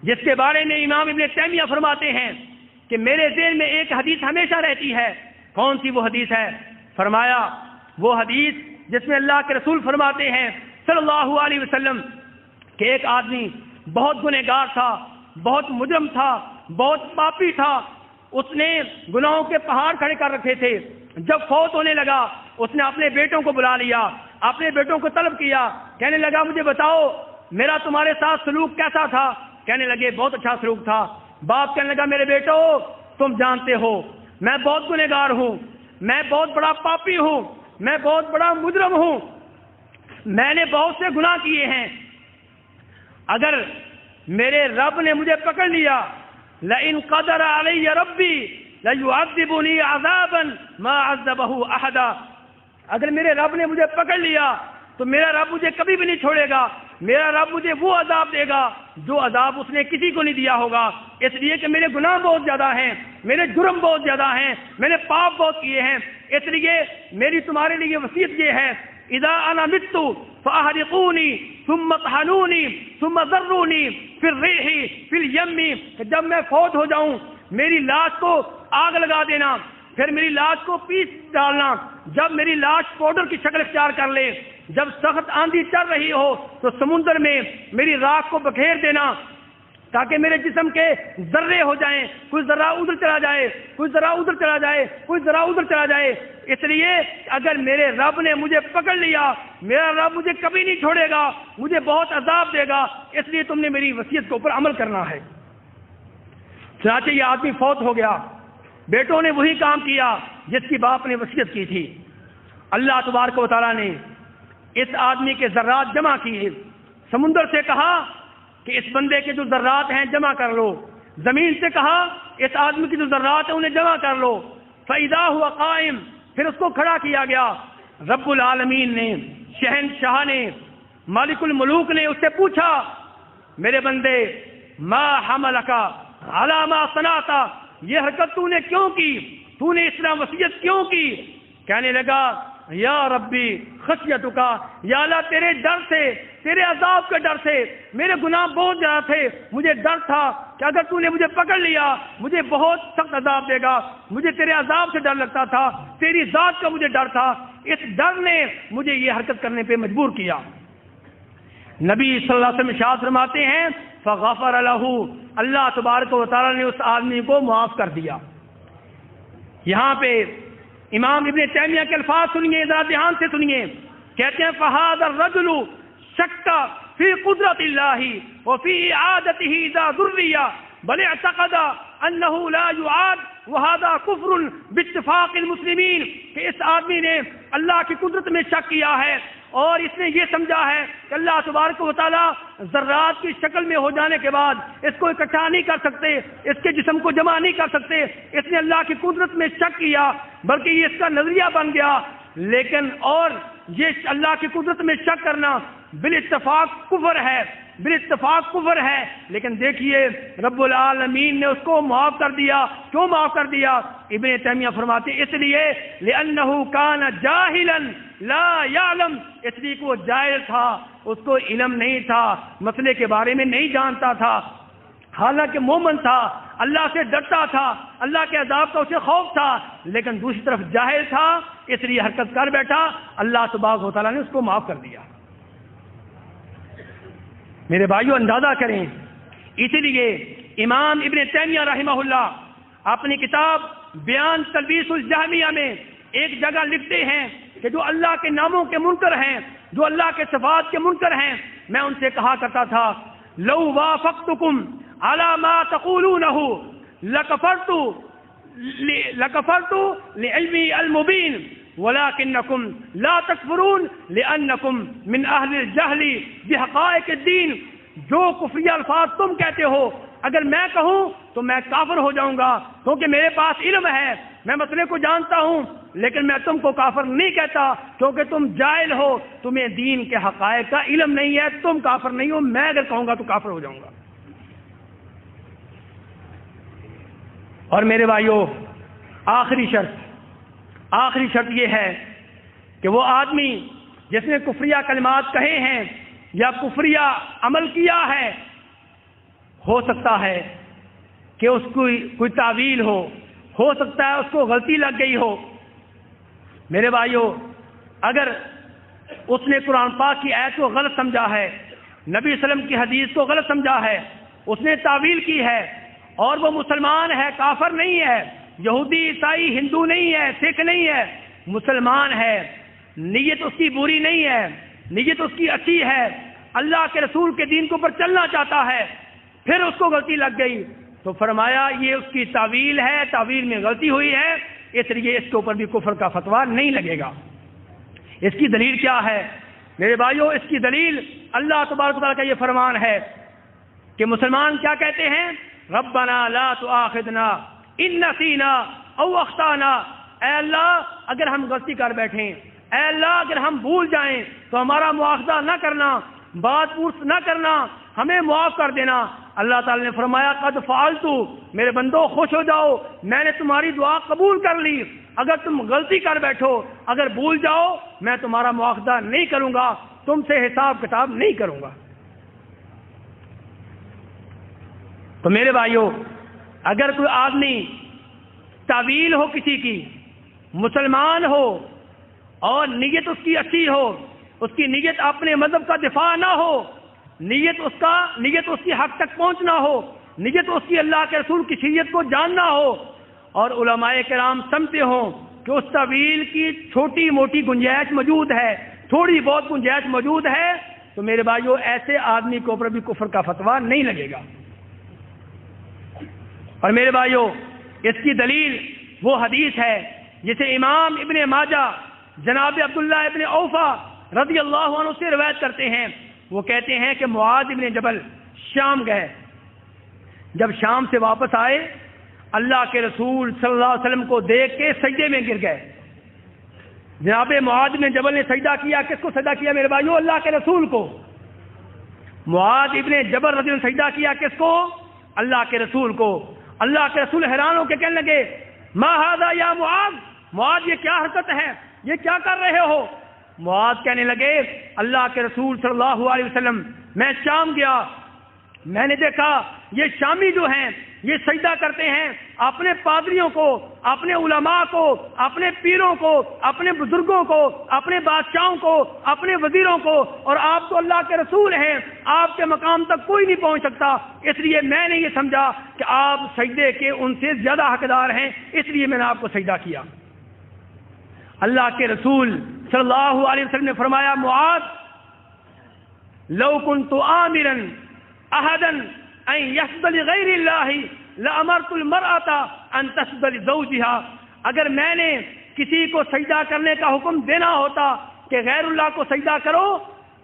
S2: جس کے بارے میں امام ابن تیمیہ فرماتے ہیں کہ میرے ذہن میں ایک حدیث ہمیشہ رہتی ہے۔ کون سی وہ حدیث ہے؟ فرمایا وہ حدیث جس میں اللہ کے رسول فرماتے ہیں صلی اللہ علیہ وسلم کہ ایک آدمی بہت گنہگار تھا، بہت مجرم تھا، بہت پاپی تھا، اس نے گناہوں کے پہاڑ کھڑے کر رکھے تھے۔ جب فوت ہونے لگا اس نے اپنے بیٹوں کو بلا لیا، اپنے بیٹوں کو طلب کیا، کہنے لگا مجھے بتاؤ میرا تمہارے ساتھ سلوک کیسا تھا؟ کہنے لگے بہت اچھا سلوک تھا۔ باپ کہنے لگا میرے بیٹو تم جانتے ہو میں بہت گنہگار ہوں، میں بہت بڑا پاپی ہوں، میں بہت بڑا مجرم ہوں، میں نے بہت سے گناہ کیے ہیں، اگر میرے رب نے مجھے پکڑ لیا لئن قدر علی ربی لیعذبنی عذابا ما عذبہ احدا، اگر میرے رب نے مجھے پکڑ لیا تو میرا رب مجھے کبھی بھی نہیں چھوڑے گا، میرا رب مجھے وہ عذاب دے گا جو عذاب اس نے کسی کو نہیں دیا ہوگا، اس لیے کہ میرے گناہ بہت زیادہ ہیں، میرے جرم بہت زیادہ ہیں، میں نے پاپ بہت کیے ہیں، اس لیے میری تمہارے لیے وصیت یہ ہے اذا انا مت فاحرقونی ثم طحنونی ثم ذرونی فی الریح فی الیم، کہ جب میں فوت ہو جاؤں میری لاش کو آگ لگا دینا، پھر میری لاش کو پیس ڈالنا، جب میری لاش پاؤڈر کی شکل اختیار کر لے، جب سخت آندھی چل رہی ہو تو سمندر میں میری راکھ کو بکھیر دینا تاکہ میرے جسم کے ذرے ہو جائیں، کوئی ذرہ ادھر چلا جائے، کوئی ذرہ ادھر چلا جائے، کوئی ذرہ ادھر چلا جائے، اس لیے اگر میرے رب نے مجھے پکڑ لیا میرا رب مجھے کبھی نہیں چھوڑے گا، مجھے بہت عذاب دے گا، اس لیے تم نے میری وصیت کے اوپر عمل کرنا ہے۔ چنانچہ یہ آدمی فوت ہو گیا، بیٹوں نے وہی کام کیا جس کی باپ نے وصیت کی تھی۔ اللہ تبارک و تعالیٰ نے اس آدمی کے ذرات جمع کیے، سمندر سے کہا کہ اس بندے کے جو ذرات ہیں جمع کر لو، زمین سے کہا اس آدمی کی جو ذرات ہیں انہیں جمع کر لو، فَإِذَا هُوَ قَائِمٌ، پھر اس کو کھڑا کیا گیا۔ رب العالمین نے، شہنشاہ نے، مالک الملوک نے اس سے پوچھا میرے بندے ما حملک علی ما صنعت، یہ حرکت تو نے کیوں کی، تو نے اس طرح وصیت کیوں کی؟ کہنے لگا یا ربی خشیتک، یا اللہ تیرے ڈر سے، تیرے عذاب کے ڈر سے، میرے گناہ بہت زیادہ تھے، مجھے ڈر تھا کہ اگر تو نے مجھے پکڑ لیا مجھے بہت سخت عذاب دے گا، مجھے تیرے عذاب سے ڈر لگتا تھا، تیری ذات کا مجھے ڈر تھا، اس ڈر نے مجھے یہ حرکت کرنے پہ مجبور کیا۔ نبی صلی اللہ علیہ وسلم ارشاد فرماتے ہیں فغفر لہ، اللہ تبارک و تعالیٰ نے اس آدمی کو معاف کر دیا۔ یہاں پہ امام ابن تیمیہ کے الفاظ سنیے، ذرا دھیان سے سنیے، کہتے ہیں فہذا الرجل شک فی قدرت اللہ وفی اعادتہ اذا ذریہ بل اعتقد انہ لا یعاد وہذا کفر باتفاق المسلمین، کہ اس آدمی نے اللہ کی قدرت میں شک کیا ہے اور اس نے یہ سمجھا ہے کہ اللہ تبارک و تعالیٰ ذرات کی شکل میں ہو جانے کے بعد اس کو اکٹھا نہیں کر سکتے، اس کے جسم کو جمع نہیں کر سکتے، اس نے اللہ کی قدرت میں شک کیا، بلکہ یہ اس کا نظریہ بن گیا، لیکن اور یہ اللہ کی قدرت میں شک کرنا بالاتفاق کفر ہے، بالاتفاق کفر ہے، لیکن دیکھیے رب العالمین نے اس کو معاف کر دیا۔ کیوں معاف کر دیا؟ ابن تیمیہ فرماتے اس لیے لأنہ کان جاہلا لا یعلم، اس لیے کہ وہ جاہل تھا، اس کو علم نہیں تھا، مسئلے کے بارے میں نہیں جانتا تھا، حالانکہ مومن تھا، اللہ سے ڈرتا تھا، اللہ کے عذاب کا اسے خوف تھا، لیکن دوسری طرف جاہل تھا، اس لیے حرکت کر بیٹھا، اللہ تبارک و تعالیٰ نے اس کو معاف کر دیا۔ میرے بھائیو اندازہ کریں، اسی لیے امام ابن تیمیہ رحمہ اللہ اپنی کتاب بیان تلبیس الجہمیہ میں ایک جگہ لکھتے ہیں کہ جو اللہ کے ناموں کے منکر ہیں، جو اللہ کے صفات کے منکر ہیں، میں ان سے کہا کرتا تھا لو وافقتکم علی ما تقولونہ لکفرت لعلمی المبین ولکنکم لا تکفرون لانکم من اہل الجہل بحقائق الدین، جو کفریہ الفاظ تم کہتے ہو اگر میں کہوں تو میں کافر ہو جاؤں گا، کیونکہ میرے پاس علم ہے، میں مسئلے کو جانتا ہوں،
S3: لیکن میں تم کو کافر نہیں کہتا، کیونکہ تم جاہل ہو، تمہیں دین کے حقائق کا علم نہیں ہے، تم کافر نہیں ہو، میں اگر کہوں گا تو کافر ہو جاؤں گا۔ اور میرے بھائیوں، آخری شرط یہ ہے کہ وہ آدمی جس نے کفریہ کلمات کہے ہیں یا کفریہ عمل کیا ہے، ہو سکتا ہے کہ اس کو کوئی تعویل ہو سکتا ہے اس کو غلطی لگ گئی ہو۔ میرے بھائیوں، اگر اس نے قرآن پاک کی آیت کو غلط سمجھا ہے، نبی صلی اللہ علیہ وسلم کی حدیث کو غلط سمجھا ہے، اس نے تعویل کی ہے، اور وہ مسلمان ہے، کافر نہیں ہے، یہودی عیسائی ہندو نہیں ہے، سکھ نہیں ہے، مسلمان ہے، نیت اس کی بری نہیں ہے، نیت اس کی اچھی ہے، اللہ کے رسول کے دین کے اوپر چلنا چاہتا ہے، پھر اس کو غلطی لگ گئی تو فرمایا یہ اس کی تعویل ہے، تعویل میں غلطی ہوئی ہے، اس لیے اس کے اوپر بھی کفر کا فتویٰ نہیں لگے گا۔ اس کی دلیل کیا ہے میرے بھائیوں؟ اس کی دلیل اللہ تبارک و تعالیٰ کا یہ فرمان ہے کہ مسلمان کیا کہتے ہیں؟ ربنا لا تؤاخذنا ان نسینا او اخطانا، اے اللہ اگر ہم غلطی کر بیٹھیں، اے اللہ اگر ہم بھول جائیں تو ہمارا مواخذہ نہ کرنا، بات پوچھ نہ کرنا، ہمیں معاف کر دینا۔ اللہ تعالی نے فرمایا قد فعلتو، میرے بندو خوش ہو جاؤ، میں نے تمہاری دعا قبول کر لی، اگر تم غلطی کر بیٹھو، اگر بھول جاؤ، میں تمہارا مواخذہ نہیں کروں گا، تم سے حساب کتاب نہیں کروں گا۔ تو میرے بھائیوں، اگر کوئی آدمی تعویل ہو کسی کی، مسلمان ہو اور نیت اس کی اچھی ہو، اس کی نیت اپنے مذہب کا دفاع نہ ہو، نیت اس کی حق تک پہنچنا ہو، نیت اس کی اللہ کے رسول کی شریعت کو جاننا ہو، اور علماء کرام سمجھتے ہوں کہ اس تعویل کی چھوٹی موٹی گنجائش موجود ہے، تھوڑی بہت گنجائش موجود ہے، تو میرے بھائیوں ایسے آدمی کے اوپر بھی کفر کا فتویٰ نہیں لگے گا۔ اور میرے بھائیوں، اس کی دلیل وہ حدیث ہے جسے امام ابن ماجہ جناب عبداللہ ابن اوفا رضی اللہ عنہ سے روایت کرتے ہیں۔ وہ کہتے ہیں کہ معاذ ابن جبل شام گئے، جب شام سے واپس آئے اللہ کے رسول صلی اللہ علیہ وسلم کو دیکھ کے سجدے میں گر گئے۔ جناب معاذ ابن جبل نے سجدہ کیا، کس کو سجدہ کیا میرے بھائیوں؟ اللہ کے رسول کو۔ معاذ ابن جبل رضی اللہ عنہ نے سجدہ کیا کس کو؟ اللہ کے رسول کو۔ اللہ کے رسول حیران ہو کے کہنے لگے ما ھذا یا معاذ، معاذ یہ کیا حرکت ہے، یہ کیا کر رہے ہو؟ معاذ کہنے لگے اللہ کے رسول صلی اللہ علیہ وسلم میں شام گیا، میں نے دیکھا یہ شامی جو ہیں یہ سجدہ کرتے ہیں اپنے پادریوں کو، اپنے علماء کو، اپنے پیروں کو، اپنے بزرگوں کو، اپنے بادشاہوں کو، اپنے وزیروں کو، اور آپ تو اللہ کے رسول ہیں، آپ کے مقام تک کوئی نہیں پہنچ سکتا، اس لیے میں نے یہ سمجھا کہ آپ سجدے کے ان سے زیادہ حقدار ہیں، اس لیے میں نے آپ کو سجدہ کیا۔ اللہ کے رسول صلی اللہ علیہ وسلم نے فرمایا معاذ لو كنت آمرا احدا ان يسجد لغیر اللہ لامرت المرأة ان تسجد لزوجها، اگر میں نے کسی کو سجدہ کرنے کا حکم دینا ہوتا کہ غیر اللہ کو سجدہ کرو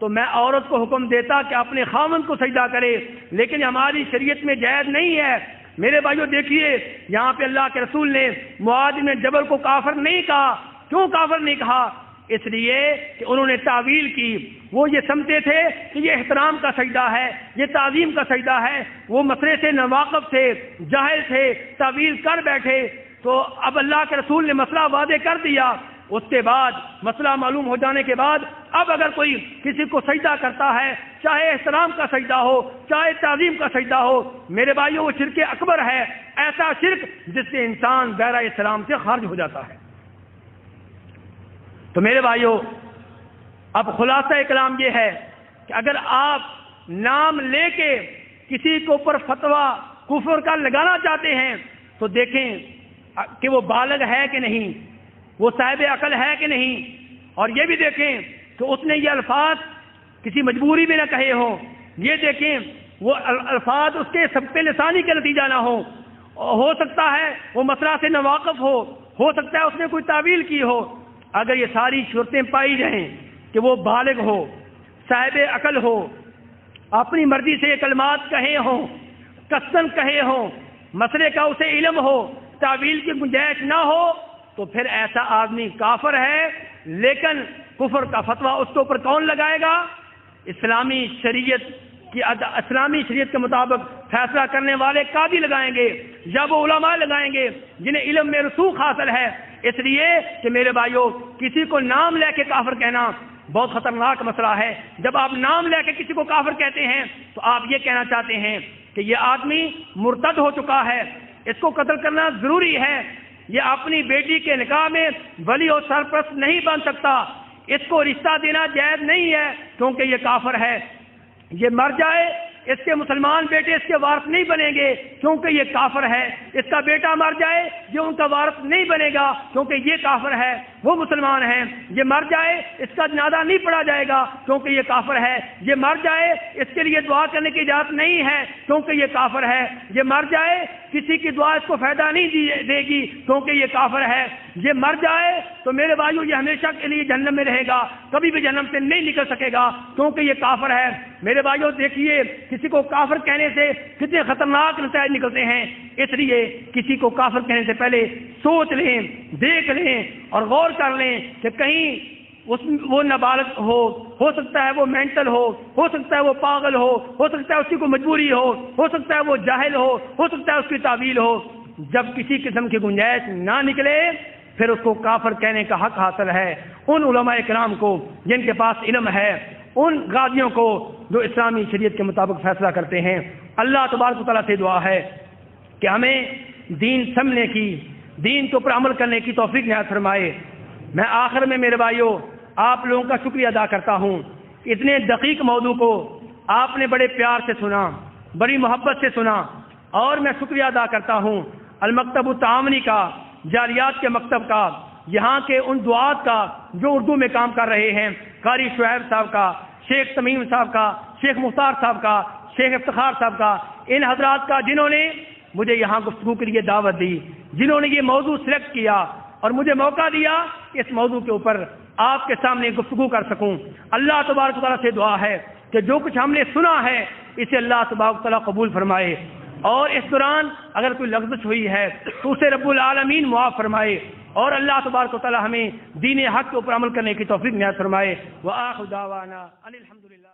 S3: تو میں عورت کو حکم دیتا کہ اپنے خاوند کو سجدہ کرے، لیکن ہماری شریعت میں جائز نہیں ہے۔ میرے بھائیوں دیکھیے یہاں پہ اللہ کے رسول نے معاذ بن جبل کو کافر نہیں کہا۔ کیوں کافر نہیں کہا؟ اس لیے کہ انہوں نے تعویل کی، وہ یہ سمجھتے تھے کہ یہ احترام کا سجدہ ہے، یہ تعظیم کا سجدہ ہے، وہ مسئلے سے ناواقف تھے، جاہل تھے، تعویل کر بیٹھے۔ تو اب اللہ کے رسول نے مسئلہ واضح کر دیا، اس کے بعد مسئلہ معلوم ہو جانے کے بعد اب اگر کوئی کسی کو سجدہ کرتا ہے، چاہے احترام کا سجدہ ہو، چاہے تعظیم کا سجدہ ہو، میرے بھائیوں وہ شرک اکبر ہے، ایسا شرک جس سے انسان دائرہ اسلام سے خارج ہو جاتا ہے۔ تو میرے بھائیوں اب خلاصہ کلام یہ ہے کہ اگر آپ نام لے کے کسی کے اوپر فتویٰ کفر کا لگانا چاہتے ہیں تو دیکھیں کہ وہ بالغ ہے کہ نہیں، وہ صاحب عقل ہے کہ نہیں، اور یہ بھی دیکھیں کہ اس نے یہ الفاظ کسی مجبوری میں نہ کہے ہوں، یہ دیکھیں وہ الفاظ اس کے سبق لسانی کا نتیجہ نہ ہو سکتا ہے وہ مسئلہ سے ناواقف ہو سکتا ہے اس نے کوئی تعویل کی ہو۔ اگر یہ ساری صورتیں پائی جائیں کہ وہ بالغ ہو، صاحب عقل ہو، اپنی مرضی سے یہ کلمات کہے ہوں، قصداً کہے ہوں، مسئلے کا اسے علم ہو، تعویل کی گنجائش نہ ہو، تو پھر ایسا آدمی کافر ہے، لیکن کفر کا فتویٰ اس کے اوپر کون لگائے گا؟ اسلامی شریعت کے مطابق فیصلہ کرنے والے قاضی لگائیں گے یا وہ علماء لگائیں گے جنہیں علم میں رسوخ حاصل ہے۔ اس لیے کہ میرے بھائیوں، کسی کو نام لے کے کافر کہنا بہت خطرناک مسئلہ ہے۔ جب آپ نام لے کے کسی کو کافر کہتے ہیں تو آپ یہ کہنا چاہتے ہیں کہ یہ آدمی مرتد ہو چکا ہے، اس کو قتل کرنا ضروری ہے، یہ اپنی بیٹی کے نکاح میں ولی اور سرپرست نہیں بن سکتا، اس کو رشتہ دینا جائز نہیں ہے کیونکہ یہ کافر ہے، یہ مر جائے اس کے مسلمان بیٹے اس کے وارث نہیں بنیں گے کیونکہ یہ کافر ہے، اس کا بیٹا مر جائے یہ ان کا وارث نہیں بنے گا کیونکہ یہ کافر ہے، وہ مسلمان ہیں، یہ مر جائے اس کا جنازہ نہیں پڑھا جائے گا کیونکہ یہ کافر ہے، یہ مر جائے اس کے لیے دعا کرنے کی اجازت نہیں ہے کیونکہ یہ کافر ہے، یہ مر جائے کسی کی دعا اس کو فائدہ نہیں دے گی کیونکہ یہ کافر ہے، یہ مر جائے تو میرے بھائیو یہ ہمیشہ کے لیے جہنم میں رہے گا، کبھی بھی جہنم سے نہیں نکل سکے گا کیونکہ یہ کافر ہے۔ میرے بھائیو دیکھیے کسی کو کافر کہنے سے کتنے خطرناک نتائج نکلتے ہیں، اس لیے کسی کو کافر کہنے سے پہلے سوچ لیں، دیکھ لیں اور غور کر لیں کہ کہیں وہ نابالغ ہو سکتا ہے وہ مینٹل ہو سکتا ہے وہ پاگل ہو سکتا ہے اس کی کوئی مجبوری ہو سکتا ہے وہ جاہل ہو سکتا ہے اس کی تعویل ہو۔ جب کسی قسم کی گنجائش نہ نکلے پھر اس کو کافر کہنے کا حق حاصل ہے ان علماء کرام کو جن کے پاس علم ہے، ان غازیوں کو جو اسلامی شریعت کے مطابق فیصلہ کرتے ہیں۔ اللہ تبارک و تعالیٰ سے دعا ہے کہ ہمیں دین سمجھنے کی، دین کے اوپر عمل کرنے کی توفیق عنایت فرمائے۔ میں آخر میں میرے بھائیوں آپ لوگوں کا شکریہ ادا کرتا ہوں، اتنے دقیق موضوع کو آپ نے بڑے پیار سے سنا، بڑی محبت سے سنا، اور میں شکریہ ادا کرتا ہوں المکتب التعاونی کا، جالیات کے مکتب کا، یہاں کے ان دعات کا جو اردو میں کام کر رہے ہیں، قاری شعیب صاحب کا، شیخ تمیم صاحب کا، شیخ مختار صاحب کا، شیخ افتخار صاحب کا، ان حضرات کا جنہوں نے مجھے یہاں گفتگو کے لیے دعوت دی، جنہوں نے یہ موضوع سلیکٹ کیا اور مجھے موقع دیا کہ اس موضوع کے اوپر آپ کے سامنے گفتگو کر سکوں۔ اللہ تبارک و تعالیٰ سے دعا ہے کہ جو کچھ ہم نے سنا ہے اسے اللہ تبارک و تعالیٰ قبول فرمائے، اور اس دوران اگر کوئی لغزش ہوئی ہے تو اسے رب العالمین معاف فرمائے، اور اللہ تبارک و تعالیٰ ہمیں دین حق کے اوپر عمل کرنے کی توفیق عنایت فرمائے۔ وآخر دعوانا ان الحمدللہ۔